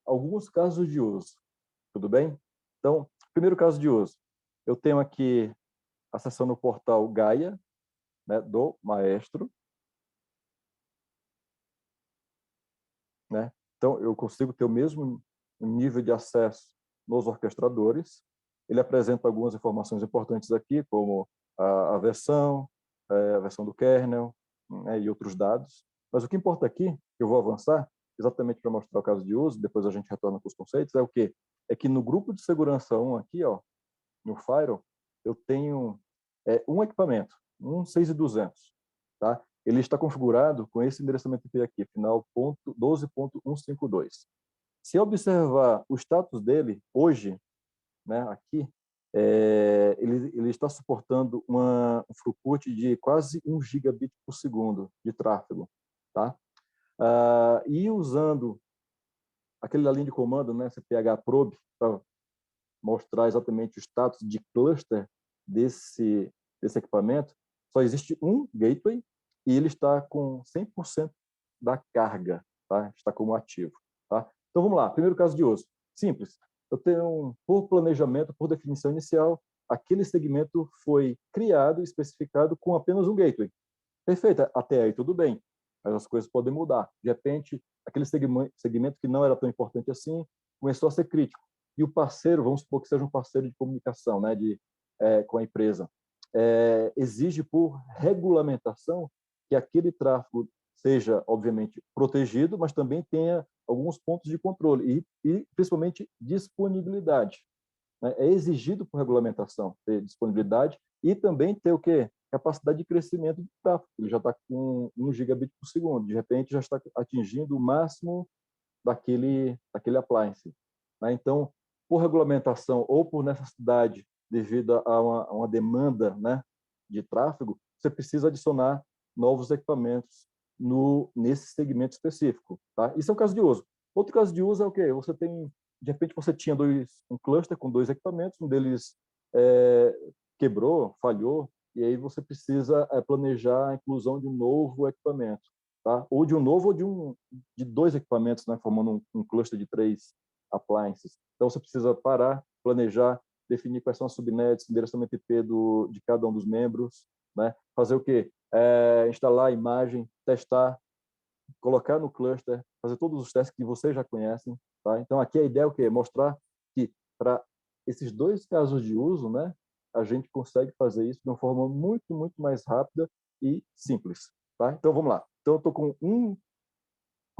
Speaker 1: alguns casos de uso. Tudo bem? Então, primeiro caso de uso. Eu tenho aqui acessando o portal Gaia, né, do Maestro, né? Então, eu consigo ter o mesmo nível de acesso nos orquestradores. Ele apresenta algumas informações importantes aqui, como a versão, a versão do kernel, né, e outros dados. Mas o que importa aqui, eu vou avançar, exatamente para mostrar o caso de uso, depois a gente retorna com os conceitos, é o quê? É que no grupo de segurança 1 aqui, ó, no Firewall, eu tenho um equipamento, um 6200, tá? Ele está configurado com esse endereçamento IP aqui, final 12.152. Se eu observar o status dele hoje, né, aqui, ele está suportando um throughput de quase 1 gigabit por segundo de tráfego, tá? E usando aquele linha de comando, né, cph probe, para mostrar exatamente o status de cluster desse equipamento, só existe um gateway e ele está com 100% da carga, tá? Está como ativo, tá? Então vamos lá, primeiro caso de uso, simples. Eu tenho por planejamento, por definição inicial, aquele segmento foi criado e especificado com apenas um gateway. Perfeito, até aí tudo bem, mas as coisas podem mudar. De repente, aquele segmento que não era tão importante assim começou a ser crítico. E o parceiro, vamos supor que seja um parceiro de comunicação, né, com a empresa, exige por regulamentação que aquele tráfego seja, obviamente, protegido, mas também tenha alguns pontos de controle e principalmente, disponibilidade. Né? É exigido por regulamentação ter disponibilidade e também ter o quê? Capacidade de crescimento do tráfego. Ele já está com 1 gigabit por segundo. De repente, já está atingindo o máximo daquele appliance. Né? Então, por regulamentação ou por necessidade devido a uma demanda, né, de tráfego, você precisa adicionar novos equipamentos nesse segmento específico. Tá? Isso é um caso de uso. Outro caso de uso é o quê? De repente, você tinha um cluster com 2 equipamentos, um deles quebrou, falhou, e aí você precisa planejar a inclusão de um novo equipamento. Tá? Ou de um novo ou de 2 equipamentos, né, formando um cluster de 3 appliances. Então, você precisa parar, planejar, definir quais são as subnets, endereçamento IP de cada um dos membros, né? Fazer o quê? Instalar a imagem, testar, colocar no cluster, fazer todos os testes que vocês já conhecem. Tá? Então, aqui a ideia é o quê? Mostrar que para esses 2 casos de uso, né, a gente consegue fazer isso de uma forma muito, muito mais rápida e simples. Tá? Então, vamos lá. Então, eu estou com um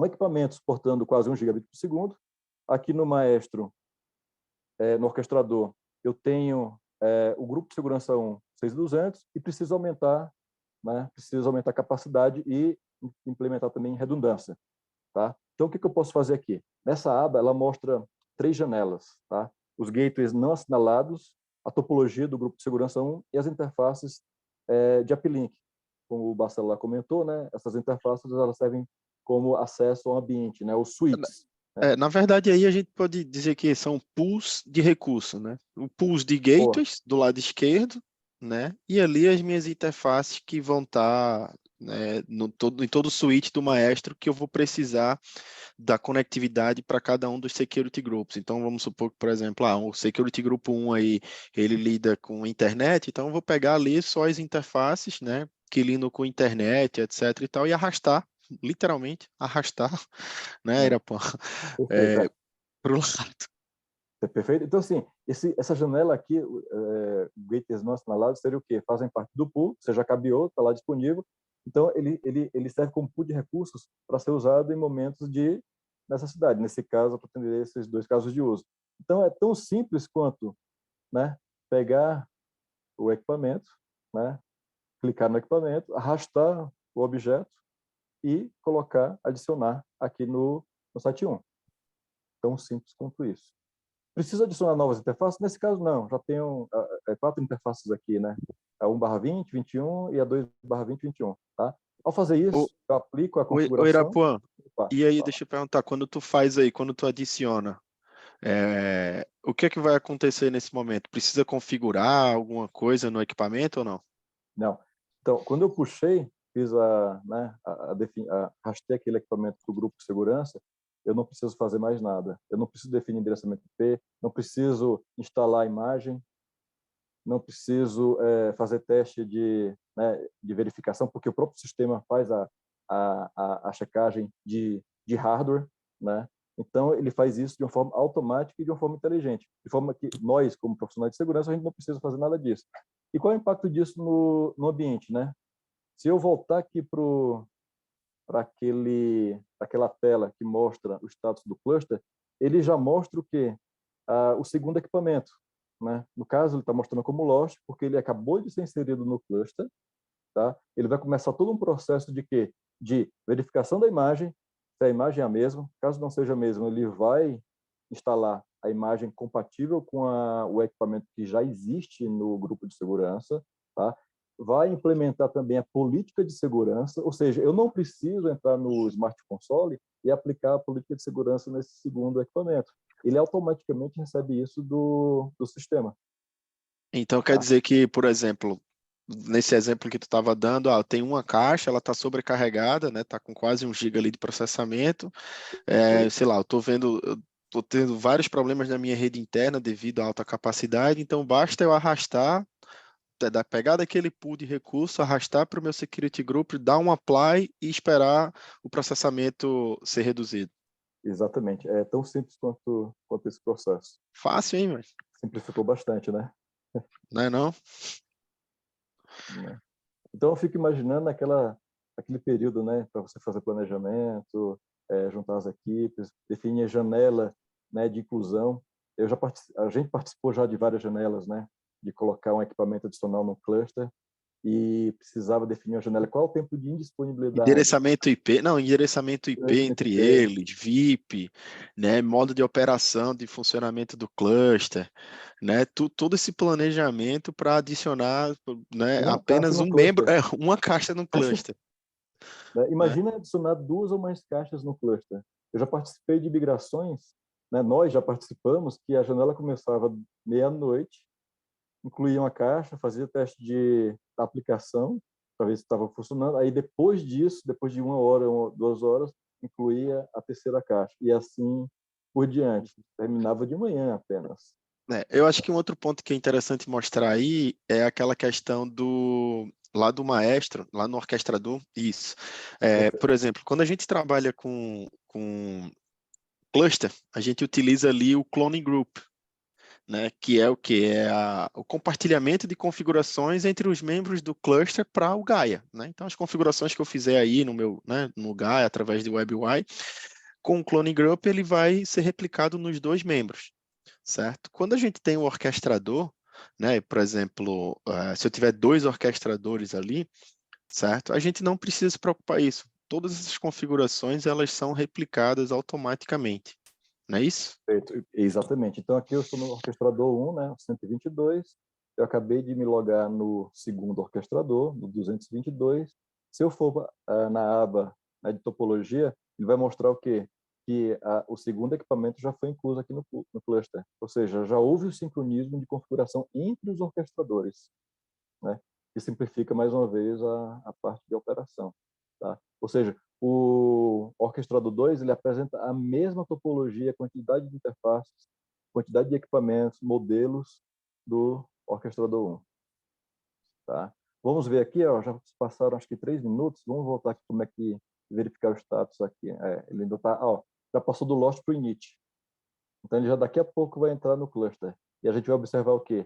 Speaker 1: equipamento suportando quase 1 gigabit por segundo. Aqui no Maestro, no orquestrador, eu tenho o grupo de segurança 1, 6200, e preciso aumentar, né? Preciso aumentar a capacidade e implementar também redundância. Tá? Então, o que eu posso fazer aqui? Nessa aba, ela mostra 3 janelas. Tá? Os gateways não assinalados, a topologia do grupo de segurança 1 e as interfaces de uplink. Como o Bacelar comentou, né? Essas interfaces elas servem como acesso ao ambiente, né? Os switches.
Speaker 2: Na verdade, aí a gente pode dizer que são pools de recursos, né? O pools de
Speaker 1: Boa.
Speaker 2: gateways do lado esquerdo, né? E ali as minhas interfaces que vão estar, né, em todo o suíte do Maestro que eu vou precisar da conectividade para cada um dos security groups. Então, vamos supor que, por exemplo, o security group 1 aí, ele lida com internet, então eu vou pegar ali só as interfaces, né, que lidam com internet, etc e tal, e arrastar, literalmente, arrastar, né, Irapuã,
Speaker 1: Perfeito.
Speaker 2: para o lado.
Speaker 1: Perfeito. Então, assim, essa janela aqui, gateways não assinalados, seria o quê? Fazem parte do pool, você já cabeou, está lá disponível. Então, ele serve como pool de recursos para ser usado em momentos de necessidade. Nesse caso, para atender esses 2 casos de uso. Então, é tão simples quanto, né, pegar o equipamento, né, clicar no equipamento, arrastar o objeto e adicionar aqui no site 1. Tão simples quanto isso. Precisa adicionar novas interfaces? Nesse caso, não. Já tenho 4 interfaces aqui, né? A 1/20, 21 e a 2/20, 21. Tá? Ao fazer isso, eu aplico a
Speaker 2: O
Speaker 1: configuração.
Speaker 2: Irapuã,
Speaker 1: Opa,
Speaker 2: e aí deixa eu perguntar, quando tu faz aí, quando tu adiciona, o que é que vai acontecer nesse momento? Precisa configurar alguma coisa no equipamento ou não?
Speaker 1: Não. Então, quando eu puxei, fiz arrastei aquele equipamento para o grupo de segurança, eu não preciso fazer mais nada. Eu não preciso definir endereçamento IP, não preciso instalar a imagem, não preciso fazer teste de verificação, porque o próprio sistema faz a checagem de hardware, né? Então, ele faz isso de uma forma automática e de uma forma inteligente, de forma que nós, como profissionais de segurança, a gente não precisa fazer nada disso. E qual é o impacto disso no ambiente, né? Se eu voltar aqui para aquela tela que mostra o status do cluster, ele já mostra o quê? O segundo equipamento, né? No caso, ele está mostrando como lost, porque ele acabou de ser inserido no cluster. Tá? Ele vai começar todo um processo de quê? De verificação da imagem, se a imagem é a mesma. Caso não seja a mesma, ele vai instalar a imagem compatível com o equipamento que já existe no grupo de segurança. Tá? Vai implementar também a política de segurança, ou seja, eu não preciso entrar no Smart Console e aplicar a política de segurança nesse segundo equipamento. Ele automaticamente recebe isso do sistema.
Speaker 2: Então quer dizer que, por exemplo, nesse exemplo que tu estava dando, tem uma caixa, ela está sobrecarregada, né? Está com quase 1 GB ali de processamento. Sei lá, eu estou vendo estou tendo vários problemas na minha rede interna devido à alta capacidade, então basta eu arrastar, pegar daquele pool de recurso, arrastar para o meu security group, dar um apply e esperar o processamento ser reduzido.
Speaker 1: Exatamente. É tão simples quanto esse processo.
Speaker 2: Fácil, hein, velho?
Speaker 1: Simplificou bastante, né?
Speaker 2: Não é não?
Speaker 1: Né? Então eu fico imaginando aquele período, né, para você fazer planejamento, juntar as equipes, definir a janela, né, de inclusão. A gente participou já de várias janelas, né, de colocar um equipamento adicional no cluster e precisava definir a janela. Qual é o tempo de indisponibilidade?
Speaker 2: Endereçamento IP, não, endereçamento IP
Speaker 1: Endereçamento
Speaker 2: entre
Speaker 1: IP.
Speaker 2: eles, VIP, né, modo de operação, de funcionamento do cluster, né, todo esse planejamento para adicionar, né,
Speaker 1: Uma caixa
Speaker 2: apenas
Speaker 1: no
Speaker 2: um membro,
Speaker 1: cluster.
Speaker 2: uma caixa no cluster,
Speaker 1: Né?
Speaker 2: né?
Speaker 1: Imagina adicionar 2 ou mais caixas no cluster. Eu já participei de migrações, né? Nós já participamos, que a janela começava meia-noite, incluía uma caixa, fazia teste da aplicação, para ver se estava funcionando. Aí, depois disso, depois de 1 hora, 2 horas, incluía a terceira caixa. E assim por diante. Terminava de manhã apenas.
Speaker 2: Eu acho que um outro ponto que é interessante mostrar aí é aquela questão lá do maestro, lá no orquestrador, isso. Por
Speaker 1: Perfeito.
Speaker 2: exemplo, quando a gente trabalha com cluster, a gente utiliza ali o cloning group, né? Que é o que? O compartilhamento de configurações entre os membros do cluster para o Gaia, né? Então, as configurações que eu fizer aí no meu, né, no Gaia, através do WebUI, com o cloning group, ele vai ser replicado nos dois membros, certo? Quando a gente tem o orquestrador, né, por exemplo, se eu tiver 2 orquestradores ali, certo? A gente não precisa se preocupar isso. Todas essas configurações, elas são replicadas automaticamente, não é isso?
Speaker 1: Perfeito. Exatamente. Então, aqui eu estou no orquestrador 1, né, 122. Eu acabei de me logar no segundo orquestrador, no 222. Se eu for na aba, né, de topologia, ele vai mostrar o quê? Que o segundo equipamento já foi incluso aqui no cluster. Ou seja, já houve o sincronismo de configuração entre os orquestradores, né? Que simplifica mais uma vez a parte de operação, tá? Ou seja, o orquestrador 2 ele apresenta a mesma topologia, quantidade de interfaces, quantidade de equipamentos, modelos do orquestrador 1, tá? Vamos ver aqui, ó, já passaram acho que 3 minutos, vamos voltar aqui como é que verificar o status aqui. Ele ainda está, ó, já passou do lost para o init. Então ele já daqui a pouco vai entrar no cluster. E a gente vai observar o quê?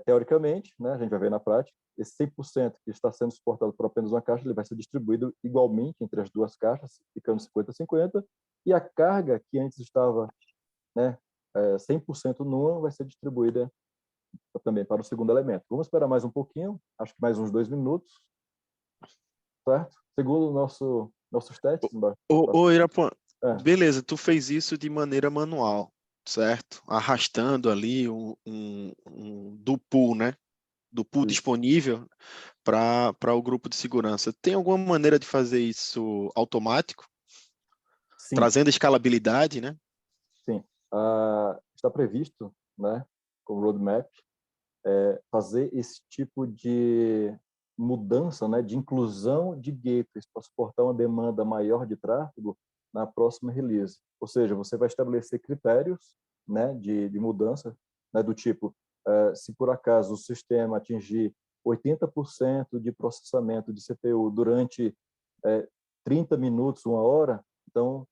Speaker 1: Teoricamente, né, a gente vai ver na prática, esse 100% que está sendo suportado por apenas uma caixa, ele vai ser distribuído igualmente entre as duas caixas, ficando 50-50, e a carga que antes estava, né, 100% numa, vai ser distribuída também para o segundo elemento. Vamos esperar mais um pouquinho, acho que mais uns 2 minutos, certo? Segundo nossos testes.
Speaker 2: Ô, Irapuan,
Speaker 1: É,
Speaker 2: beleza, tu fez isso de maneira manual, certo? Arrastando ali do pool, né? Do pool
Speaker 1: isso.
Speaker 2: disponível para o grupo de segurança. Tem alguma maneira de fazer isso automático,
Speaker 1: Sim,
Speaker 2: trazendo escalabilidade, né?
Speaker 1: sim. Está previsto, né, com o roadmap, fazer esse tipo de mudança, né, de inclusão de gateways para suportar uma demanda maior de tráfego na próxima release. Ou seja, você vai estabelecer critérios, né, de mudança, né, do tipo, se por acaso o sistema atingir 80% de processamento de CPU durante 30 minutos, 1 hora, então,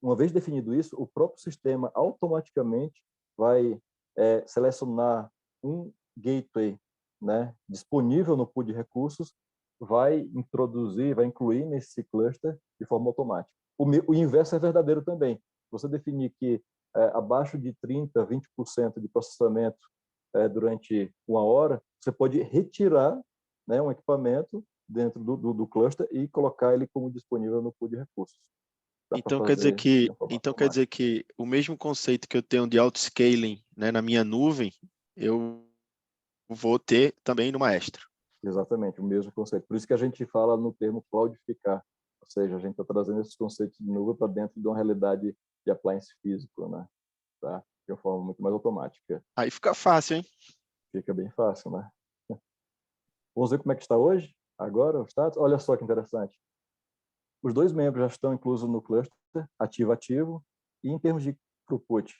Speaker 1: uma vez definido isso, o próprio sistema automaticamente vai selecionar um gateway, né, disponível no pool de recursos, vai introduzir, vai incluir nesse cluster de forma automática. O inverso é verdadeiro também. Você definir que abaixo de 30, 20% de processamento durante 1 hora, você pode retirar, né, um equipamento dentro do cluster e colocar ele como disponível no pool de recursos. Dá para
Speaker 2: Então quer dizer
Speaker 1: fazer
Speaker 2: que,
Speaker 1: de uma forma
Speaker 2: então quer
Speaker 1: automática.
Speaker 2: dizer que o mesmo conceito que eu tenho de auto-scaling, né, na minha nuvem, eu vou ter também no Maestro.
Speaker 1: Exatamente, o mesmo conceito. Por isso que a gente fala no termo cloudificar, ou seja, a gente está trazendo esses conceitos de nuvem para dentro de uma realidade de appliance físico, né? Tá? De uma forma muito mais automática.
Speaker 2: Aí fica fácil, hein?
Speaker 1: Fica bem fácil, né? Vamos ver como é que está hoje, agora, o status. Olha só que interessante. Os 2 membros já estão inclusos no cluster ativo-ativo, e em termos de throughput.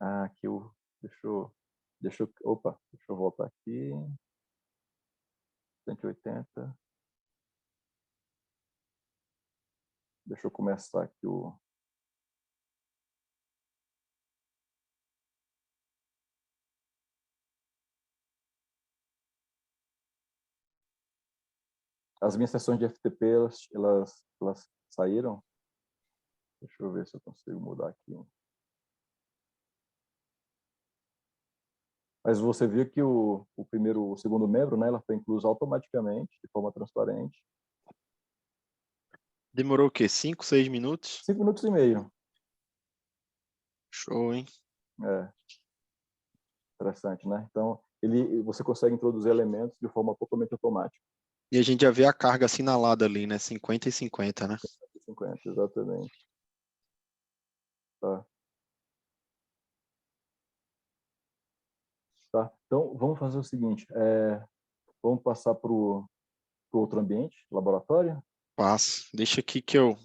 Speaker 1: Aqui deixa eu voltar aqui. 180. Deixa eu começar aqui as minhas sessões de FTP, elas saíram. Deixa eu ver se eu consigo mudar aqui. Mas você viu que o segundo membro, né, ela foi inclusa automaticamente, de forma transparente.
Speaker 2: Demorou o quê? 5, 6 minutos?
Speaker 1: 5 minutos e meio.
Speaker 2: Show, hein?
Speaker 1: É. Interessante, né? Então, você consegue introduzir elementos de forma totalmente automática.
Speaker 2: E a gente já vê a carga assinalada ali, né? 50 e 50, né?
Speaker 1: 50, exatamente. Tá. Tá. Então, vamos fazer o seguinte. Vamos passar para o outro ambiente, laboratório?
Speaker 2: Passo. Deixa aqui que eu...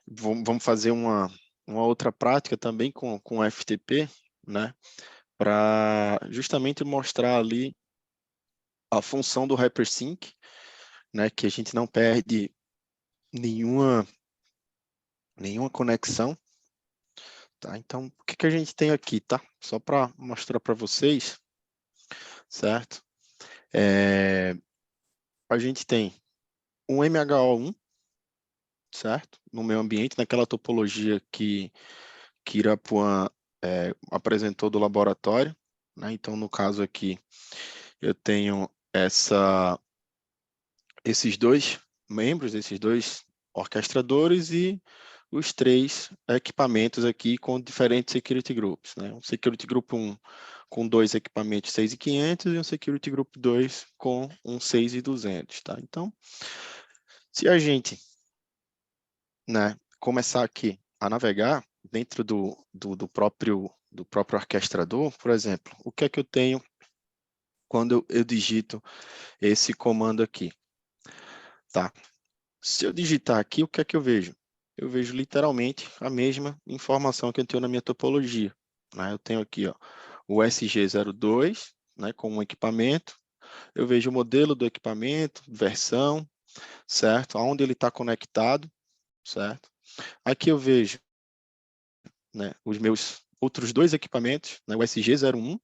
Speaker 2: Vamos fazer uma outra prática também com o FTP, né? Para justamente mostrar ali a função do HyperSync, né? Que a gente não perde nenhuma conexão. Tá? Então, o que a gente tem aqui, tá? Só para mostrar para vocês, certo? A gente tem um MHO1, certo? No meio ambiente, naquela topologia que Irapuan apresentou do laboratório, né? Então, no caso aqui, eu tenho esses dois membros, esses dois orquestradores e os 3 equipamentos aqui com diferentes security groups, né? Um security group 1 com 2 equipamentos 6.500 e um security group 2 com um 6.200, tá? Então, se a gente, né, começar aqui a navegar dentro do próprio orquestrador, por exemplo, o que é que eu tenho quando eu digito esse comando aqui, tá? Se eu digitar aqui, o que é que eu vejo? Eu vejo literalmente a mesma informação que eu tenho na minha topologia, né? Eu tenho aqui, ó, o SG02, né, com um equipamento, eu vejo o modelo do equipamento, versão, certo? Aonde ele está conectado, certo? Aqui eu vejo, né, os meus outros 2 equipamentos, né, o SG01,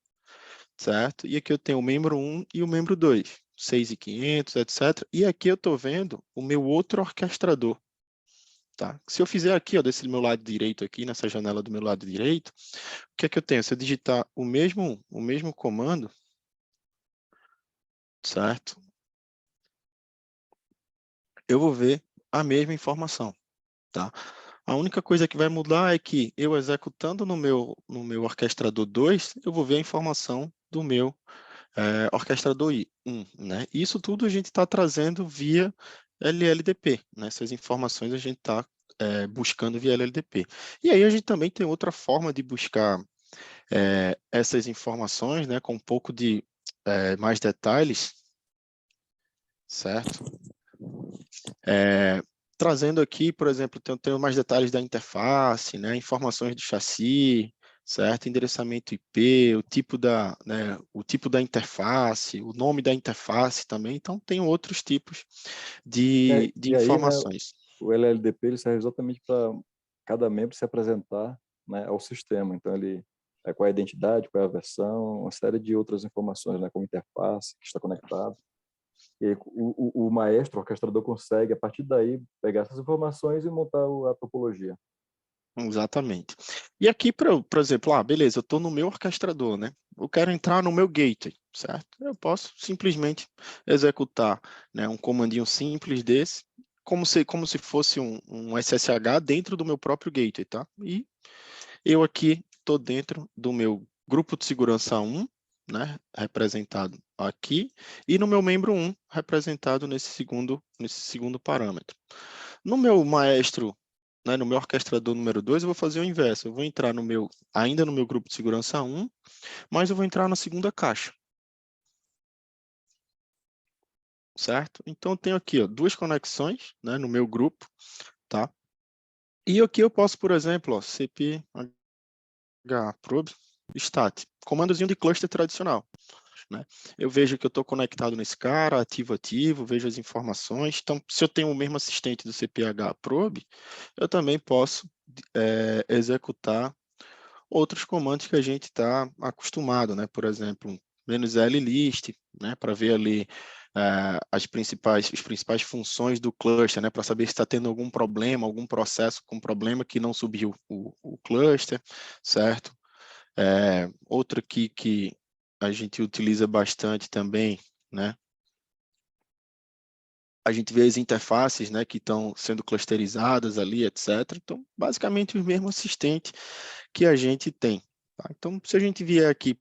Speaker 2: certo? E aqui eu tenho o membro 1 e o membro 2, 6.500, etc. E aqui eu estou vendo o meu outro orquestrador, tá? Se eu fizer aqui, ó, desse meu lado direito aqui, nessa janela do meu lado direito, o que é que eu tenho? Se eu digitar o mesmo comando, certo? Eu vou ver a mesma informação, tá? A única coisa que vai mudar é que eu executando no meu orquestrador 2, eu vou ver a informação do meu orquestrador 1, né? Isso tudo a gente está trazendo via LLDP, né? Essas informações a gente está buscando via LLDP. E aí a gente também tem outra forma de buscar essas informações, né? Com um pouco de mais detalhes, certo? Trazendo aqui, por exemplo, tenho mais detalhes da interface, né? Informações do chassi, certo? Endereçamento IP, o tipo da interface, o nome da interface também. Então, tem outros tipos de
Speaker 1: E aí, né,
Speaker 2: informações.
Speaker 1: o LLDP ele serve exatamente para cada membro se apresentar, né, ao sistema. Então, ele qual é a identidade, qual é a versão, uma série de outras informações, né, como interface, que está conectado. E aí, o maestro, o orquestrador, consegue, a partir daí, pegar essas informações e montar a topologia.
Speaker 2: Exatamente. E aqui, por exemplo, beleza, eu estou no meu orquestrador, né? Eu quero entrar no meu gateway, certo? Eu posso simplesmente executar, né, um comandinho simples desse, como se fosse um SSH dentro do meu próprio gateway, tá? E eu aqui estou dentro do meu grupo de segurança 1, né, representado aqui, e no meu membro 1, representado nesse segundo parâmetro. No meu maestro, né, no meu orquestrador número 2, eu vou fazer o inverso. Eu vou entrar ainda no meu grupo de segurança 1, mas eu vou entrar na segunda caixa. Certo? Então, eu tenho aqui, ó, 2 conexões, né, no meu grupo, tá? E aqui eu posso, por exemplo, ó, cph probe stat, comandozinho de cluster tradicional, né? Eu vejo que eu estou conectado nesse cara, ativo, vejo as informações. Então, se eu tenho o mesmo assistente do cph probe, eu também posso executar outros comandos que a gente está acostumado, né? Por exemplo, "-list", né? Para ver ali as principais funções do cluster, né? Para saber se está tendo algum problema, algum processo com problema que não subiu o cluster, certo? Outro aqui que a gente utiliza bastante também, né? A gente vê as interfaces, né, que estão sendo clusterizadas ali, etc. Então, basicamente, o mesmo assistente que a gente tem. Tá? Então, se a gente vier aqui,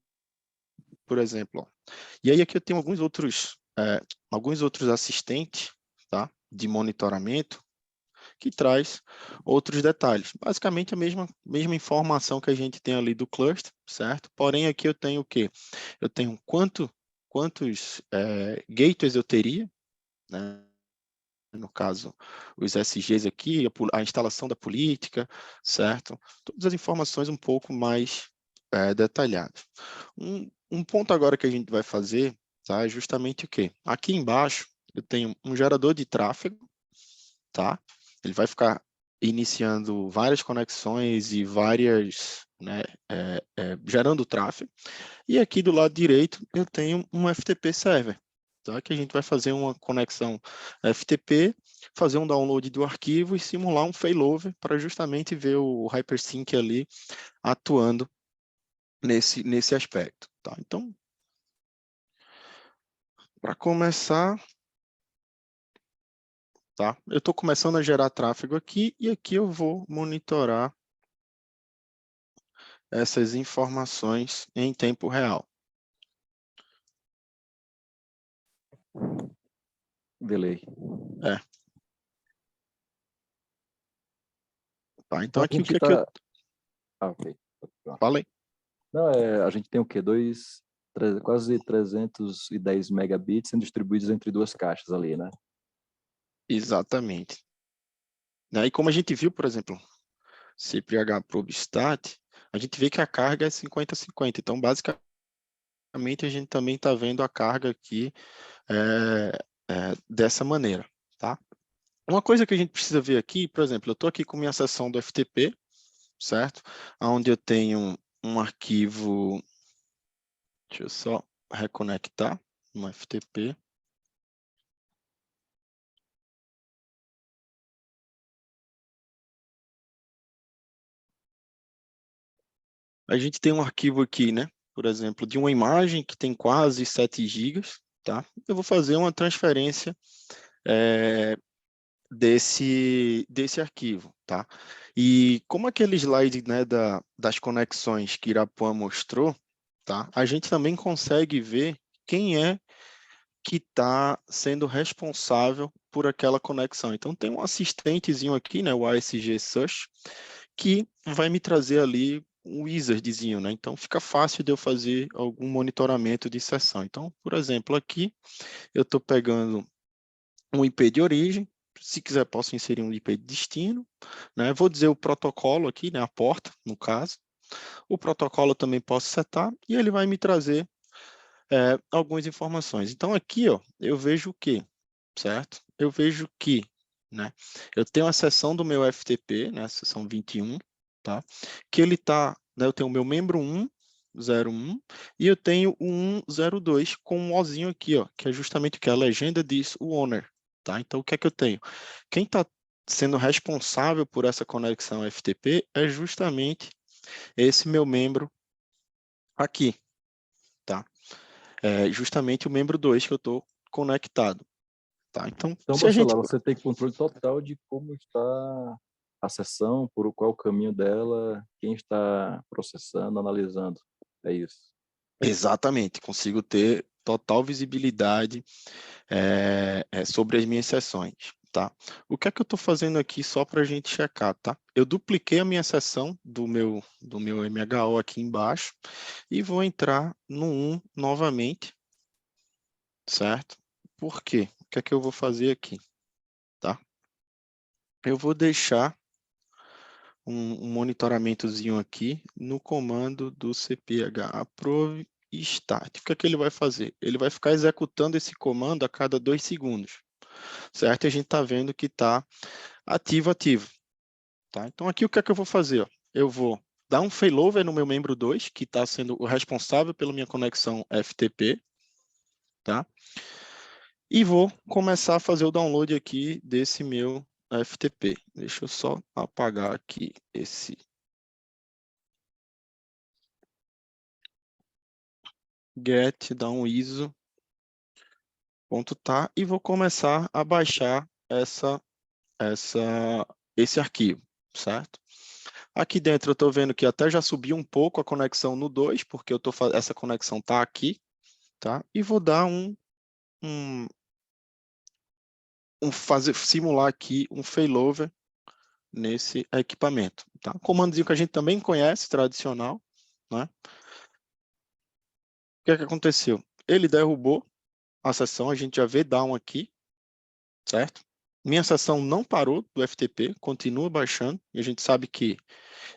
Speaker 2: por exemplo, ó, e aí aqui eu tenho alguns outros assistentes, tá, de monitoramento, que traz outros detalhes. Basicamente, a mesma informação que a gente tem ali do cluster, certo? Porém, aqui eu tenho o quê? Eu tenho quantos gateways eu teria, né? No caso, os SGs aqui, a instalação da política, certo? Todas as informações um pouco mais detalhadas. Um ponto agora que a gente vai fazer, tá, é justamente o quê? Aqui embaixo, eu tenho um gerador de tráfego, tá? Ele vai ficar iniciando várias conexões e várias, né, gerando tráfego. E aqui do lado direito, eu tenho um FTP server, tá? Que a gente vai fazer uma conexão FTP, fazer um download do arquivo e simular um failover para justamente ver o Hypersync ali atuando nesse aspecto, tá? Então, para começar, tá? Eu estou começando a gerar tráfego aqui e aqui eu vou monitorar essas informações em tempo real.
Speaker 1: Delay.
Speaker 2: Tá? Então,
Speaker 1: Então a
Speaker 2: aqui o
Speaker 1: gente
Speaker 2: que é que eu...
Speaker 1: está... Ah, ok.
Speaker 2: Falei.
Speaker 1: Não, a gente tem o quê? Quase 310 megabits sendo distribuídos entre duas caixas ali, né?
Speaker 2: Exatamente. E como a gente viu, por exemplo, cph probe stat, a gente vê que a carga é 50-50. Então, basicamente, a gente também está vendo a carga aqui dessa maneira, tá? Uma coisa que a gente precisa ver aqui, por exemplo, eu estou aqui com minha seção do FTP, certo? Onde eu tenho um arquivo, deixa eu só reconectar no FTP. A gente tem um arquivo aqui, né? Por exemplo, de uma imagem que tem quase 7 GB, tá? Eu vou fazer uma transferência desse arquivo, tá? E como aquele slide, né, das conexões que Irapuã mostrou, tá? A gente também consegue ver quem é que está sendo responsável por aquela conexão. Então, tem um assistentezinho aqui, né, o ASG Search, que vai me trazer ali um wizardzinho, né? Então, fica fácil de eu fazer algum monitoramento de sessão. Então, por exemplo, aqui eu estou pegando um IP de origem, se quiser posso inserir um IP de destino, né? Vou dizer o protocolo aqui, né? A porta, no caso. O protocolo também posso setar e ele vai me trazer algumas informações. Então, aqui, ó, eu vejo o quê? Certo? Eu vejo que, né? Eu tenho a seção do meu FTP, né? Seção 21, tá? Que ele tá, né? Eu tenho o meu membro 101 e eu tenho o 102 com um ozinho aqui, ó, que é justamente o que a legenda diz, o owner, tá? Então, o que é que eu tenho? Quem está sendo responsável por essa conexão FTP é justamente esse meu membro aqui, tá? É justamente o membro 2 que eu estou conectado, tá? Então,
Speaker 1: Então,
Speaker 2: se a gente...
Speaker 1: Bacelar, você tem controle total de como está a sessão, por qual o caminho dela, quem está processando, analisando. É isso.
Speaker 2: Exatamente, consigo ter total visibilidade sobre as minhas sessões, tá? O que é que eu estou fazendo aqui só para a gente checar, tá? Eu dupliquei a minha sessão do meu MHO aqui embaixo e vou entrar no 1 novamente, certo? Por quê? O que é que eu vou fazer aqui, tá? Eu vou deixar um monitoramentozinho aqui no comando do cph approve e start. O que é que ele vai fazer? Ele vai ficar executando esse comando a cada 2 segundos, certo? E a gente está vendo que está ativo. Tá? Então, aqui o que é que eu vou fazer? Ó? Eu vou dar um failover no meu membro 2, que está sendo o responsável pela minha conexão FTP, tá? E vou começar a fazer o download aqui desse meu FTP. Deixa eu só apagar aqui esse get down ISO.tá e vou começar a baixar esse arquivo, certo? Aqui dentro eu estou vendo que até já subiu um pouco a conexão no 2, porque essa conexão está aqui, tá? E vou dar simular aqui um failover nesse equipamento, tá? Comandozinho que a gente também conhece, tradicional, né? O que é que aconteceu? Ele derrubou a sessão, a gente já vê down aqui, certo? Minha sessão não parou do FTP, continua baixando, e a gente sabe que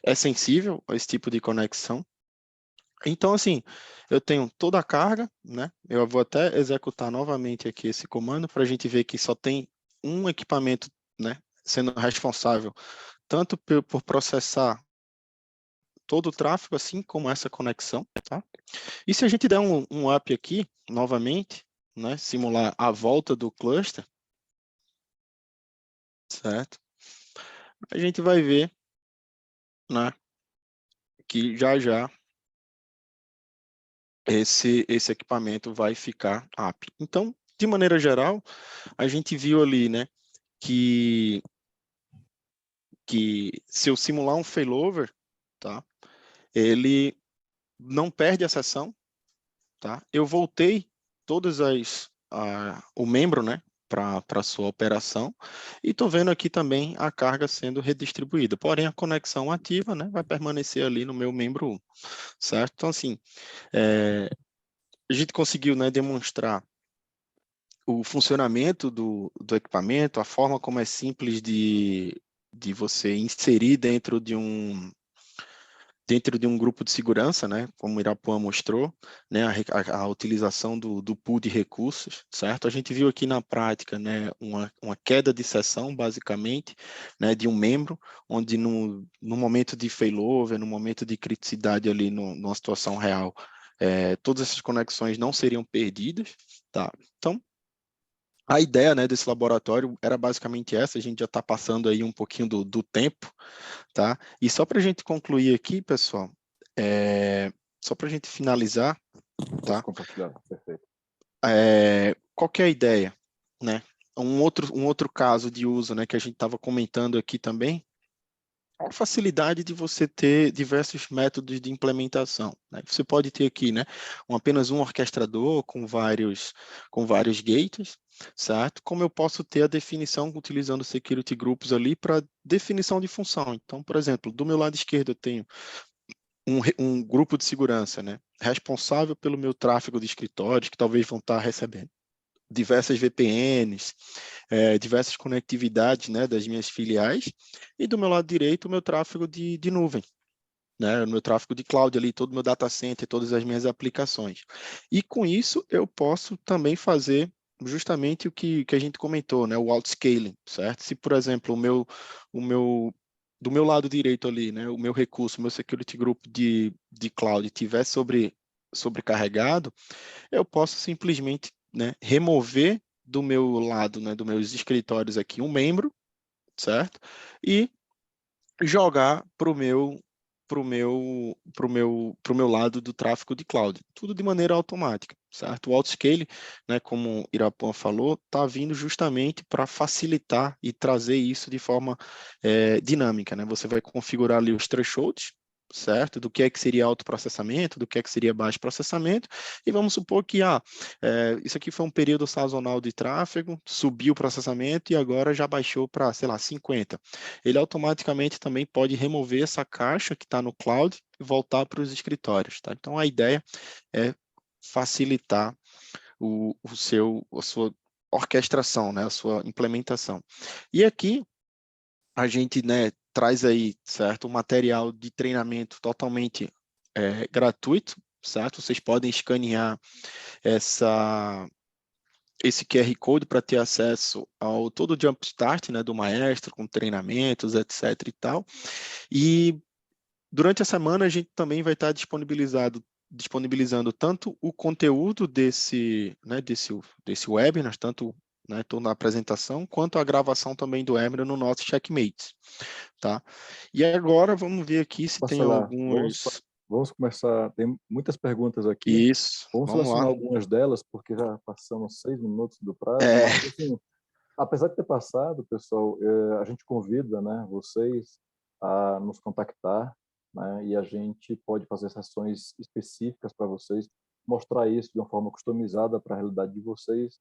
Speaker 2: é sensível a esse tipo de conexão. Então, assim, eu tenho toda a carga, né? Eu vou até executar novamente aqui esse comando para a gente ver que só tem um equipamento, né, sendo responsável tanto por processar todo o tráfego, assim como essa conexão, tá? E se a gente der um up aqui, novamente, né, simular a volta do cluster, certo? A gente vai ver, né, que já esse equipamento vai ficar up. Então, de maneira geral, a gente viu ali, né, que se eu simular um failover, tá, ele não perde a sessão, tá? Eu voltei todas o membro, né, para sua operação e estou vendo aqui também a carga sendo redistribuída. Porém, a conexão ativa, né, vai permanecer ali no meu membro 1, certo? Então, assim, a gente conseguiu, né, demonstrar o funcionamento do equipamento, a forma como é simples de você inserir dentro de um grupo de segurança, né, como o Irapuã mostrou, né, a utilização do pool de recursos, certo? A gente viu aqui na prática, né, uma queda de sessão, basicamente, né, de um membro, onde no momento de failover, no momento de criticidade ali, numa situação real, todas essas conexões não seriam perdidas, tá? Então, a ideia, né, desse laboratório era basicamente essa, a gente já está passando aí um pouquinho do tempo, tá? E só para a gente concluir aqui, pessoal, só para a gente finalizar, tá?
Speaker 1: Compartilhar, perfeito.
Speaker 2: Qual que é a ideia, né? Um outro caso de uso, né, que a gente estava comentando aqui também, a facilidade de você ter diversos métodos de implementação, né? Você pode ter aqui, né, apenas um orquestrador com vários gates, certo? Como eu posso ter a definição utilizando security groups ali para definição de função. Então, por exemplo, do meu lado esquerdo eu tenho um grupo de segurança, né, responsável pelo meu tráfego de escritórios, que talvez vão estar recebendo diversas VPNs, diversas conectividades, né, das minhas filiais, e do meu lado direito o meu tráfego de nuvem, né, o meu tráfego de cloud ali, todo o meu data center, todas as minhas aplicações. E com isso eu posso também fazer justamente o que a gente comentou, né, o outscaling, certo? Se, por exemplo, do meu lado direito ali, né, o meu recurso, o meu security group de cloud estiver sobrecarregado, eu posso simplesmente, né, remover do meu lado, né, dos meus escritórios aqui um membro, certo? E jogar para o meu lado do tráfego de cloud, tudo de maneira automática, certo? O autoscale, né, como o Irapuã falou, está vindo justamente para facilitar e trazer isso de forma dinâmica, né? Você vai configurar ali os thresholds, certo? Do que é que seria alto processamento, do que é que seria baixo processamento, e vamos supor que isso aqui foi um período sazonal de tráfego, subiu o processamento e agora já baixou para, sei lá, 50. Ele automaticamente também pode remover essa caixa que está no cloud e voltar para os escritórios, tá? Então, a ideia é facilitar a sua orquestração, né? A sua implementação. E aqui, a gente, né, traz aí, certo, um material de treinamento totalmente gratuito, certo? Vocês podem escanear esse QR Code para ter acesso ao todo o Jumpstart, né, do Maestro, com treinamentos, etc. e tal. E durante a semana a gente também vai estar disponibilizando tanto o conteúdo desse webinar, tanto, né, toda a apresentação, quanto a gravação também do webinar no nosso Checkmate, tá? E agora vamos ver aqui se tem
Speaker 1: Marcela,
Speaker 2: alguns...
Speaker 1: vamos começar. Tem muitas perguntas aqui.
Speaker 2: Isso,
Speaker 1: Vamos
Speaker 2: vamos lá.
Speaker 1: selecionar algumas delas, porque já passamos 6 minutos do prazo.
Speaker 2: É,
Speaker 1: Mas, assim, apesar de ter passado, pessoal, a gente convida, né, vocês a nos contactar, né, e a gente pode fazer sessões específicas para vocês, mostrar isso de uma forma customizada para a realidade de vocês,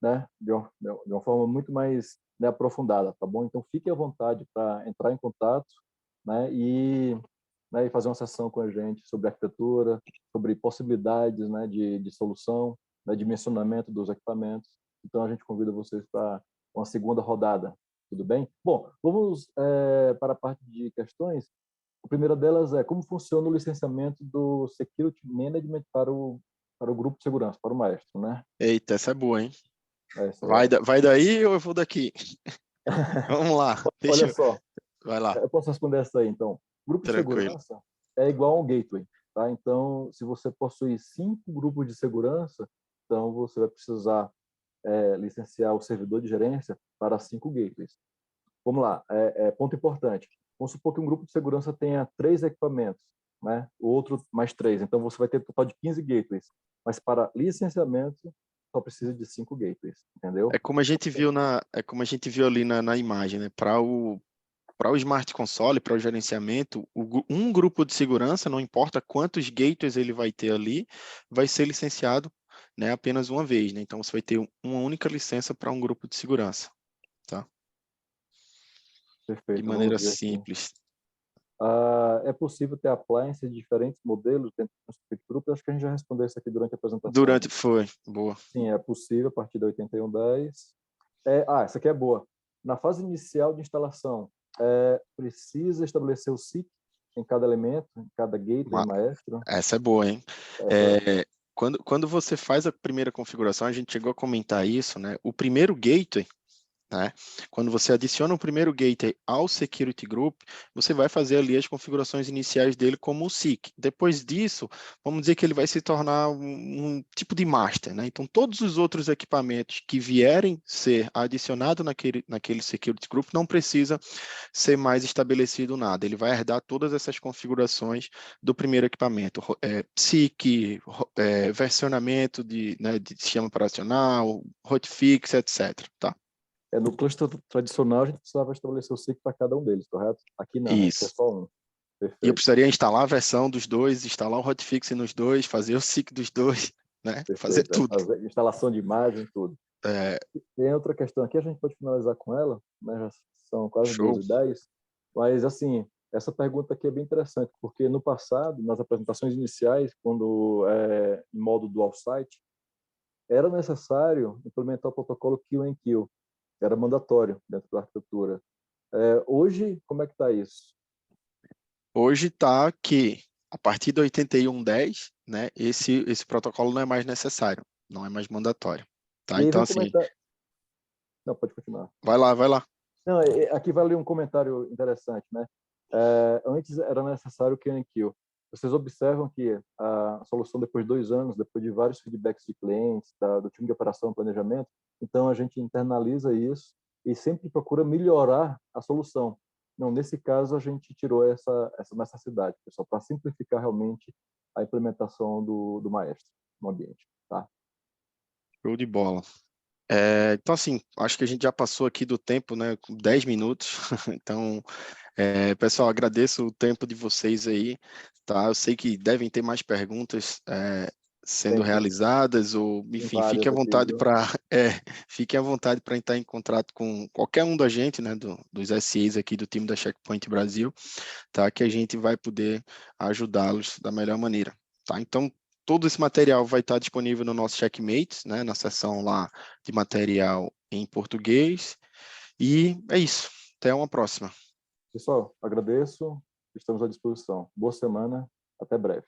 Speaker 1: né, de uma forma muito mais, né, aprofundada, tá bom? Então, fiquem à vontade para entrar em contato, né, e fazer uma sessão com a gente sobre arquitetura, sobre possibilidades, né, de solução, né, dimensionamento dos equipamentos. Então, a gente convida vocês para uma segunda rodada, tudo bem? Bom, vamos para a parte de questões. A primeira delas é como funciona o licenciamento do Security Management para o grupo de segurança, para o maestro, né?
Speaker 2: eita, essa é boa, hein?
Speaker 1: Essa
Speaker 2: Vai daí ou eu vou daqui? Vamos lá,
Speaker 1: Olha só,
Speaker 2: vai lá,
Speaker 1: eu posso responder essa aí, então. Grupo de
Speaker 2: tranquilo.
Speaker 1: segurança é igual a um gateway, tá? Então, se você possui 5 grupos de segurança, então você vai precisar licenciar o servidor de gerência para 5 gateways. Vamos lá, ponto importante. Vamos supor que um grupo de segurança tenha 3 equipamentos, né? O outro mais 3. Então, você vai ter um total de 15 gateways. Mas para licenciamento, só precisa de 5 gateways, entendeu?
Speaker 2: É como a gente viu ali na imagem, né? Para o Smart Console, para o gerenciamento, um grupo de segurança, não importa quantos gateways ele vai ter ali, vai ser licenciado, né, apenas uma vez, né? Então você vai ter uma única licença para um grupo de segurança, tá? De
Speaker 1: Perfeito,
Speaker 2: maneira
Speaker 1: vamos ver aqui.
Speaker 2: simples.
Speaker 1: É possível ter appliances de diferentes modelos dentro do Security Group? Eu acho que a gente já respondeu isso aqui durante a apresentação.
Speaker 2: Foi, boa.
Speaker 1: Sim, é possível a partir da 8110. Essa aqui é boa. Na fase inicial de instalação, precisa estabelecer o SIC em cada elemento, em cada gateway maestro?
Speaker 2: Essa é boa, hein?
Speaker 1: Essa,
Speaker 2: Quando você faz a primeira configuração, a gente chegou a comentar isso, né? O primeiro gateway, né? Quando você adiciona o primeiro gateway ao Security Group, você vai fazer ali as configurações iniciais dele como o SIC. Depois disso, vamos dizer que ele vai se tornar um tipo de master, né? Então, todos os outros equipamentos que vierem ser adicionados naquele Security Group não precisa ser mais estabelecido nada. Ele vai herdar todas essas configurações do primeiro equipamento. SIC, versionamento de sistema operacional, hotfix, etc. Tá?
Speaker 1: no cluster tradicional, a gente precisava estabelecer o SIC para cada um deles, correto? Aqui não, aqui é
Speaker 2: Isso.
Speaker 1: só um.
Speaker 2: E eu
Speaker 1: Perfeito,
Speaker 2: precisaria instalar a versão dos dois, instalar o hotfix nos dois, fazer o SIC dos dois, né? Fazer
Speaker 1: perfeito.
Speaker 2: tudo.
Speaker 1: Fazer instalação de imagem, tudo.
Speaker 2: É,
Speaker 1: Tem outra questão aqui, a gente pode finalizar com ela, né? Já são quase
Speaker 2: show.
Speaker 1: 12h10, mas, assim, essa pergunta aqui é bem interessante, porque no passado, nas apresentações iniciais, quando em modo dual site, era necessário implementar o protocolo Kill and Kill, era mandatório dentro da arquitetura. Hoje, como é que está isso?
Speaker 2: Hoje está que, a partir do 8110, né, esse protocolo não é mais necessário, não é mais mandatório. Tá?
Speaker 1: E aí
Speaker 2: Então,
Speaker 1: vem um
Speaker 2: assim,
Speaker 1: comentário... Não, pode continuar.
Speaker 2: vai lá.
Speaker 1: Não, aqui vale um comentário interessante, né? Antes era necessário o Kill and Kill. Vocês observam que a solução, depois de 2 anos, depois de vários feedbacks de clientes, do time de operação e planejamento, então a gente internaliza isso e sempre procura melhorar a solução. Não, nesse caso, a gente tirou essa necessidade, pessoal, para simplificar realmente a implementação do maestro no ambiente. Tá?
Speaker 2: Show de bola. Então, assim, acho que a gente já passou aqui do tempo, né, com 10 minutos. Então, pessoal, agradeço o tempo de vocês aí, tá? Eu sei que devem ter mais perguntas sendo
Speaker 1: Tem
Speaker 2: realizadas, ou, enfim,
Speaker 1: várias aqui, viu?
Speaker 2: fiquem à vontade para entrar em contato com qualquer um da gente, né, dos SEs aqui do time da Checkpoint Brasil, tá? Que a gente vai poder ajudá-los da melhor maneira, tá? Então, todo esse material vai estar disponível no nosso Checkmate, né, na seção lá de material em português. E é isso. Até uma próxima.
Speaker 1: Pessoal, agradeço, estamos à disposição. Boa semana, até breve.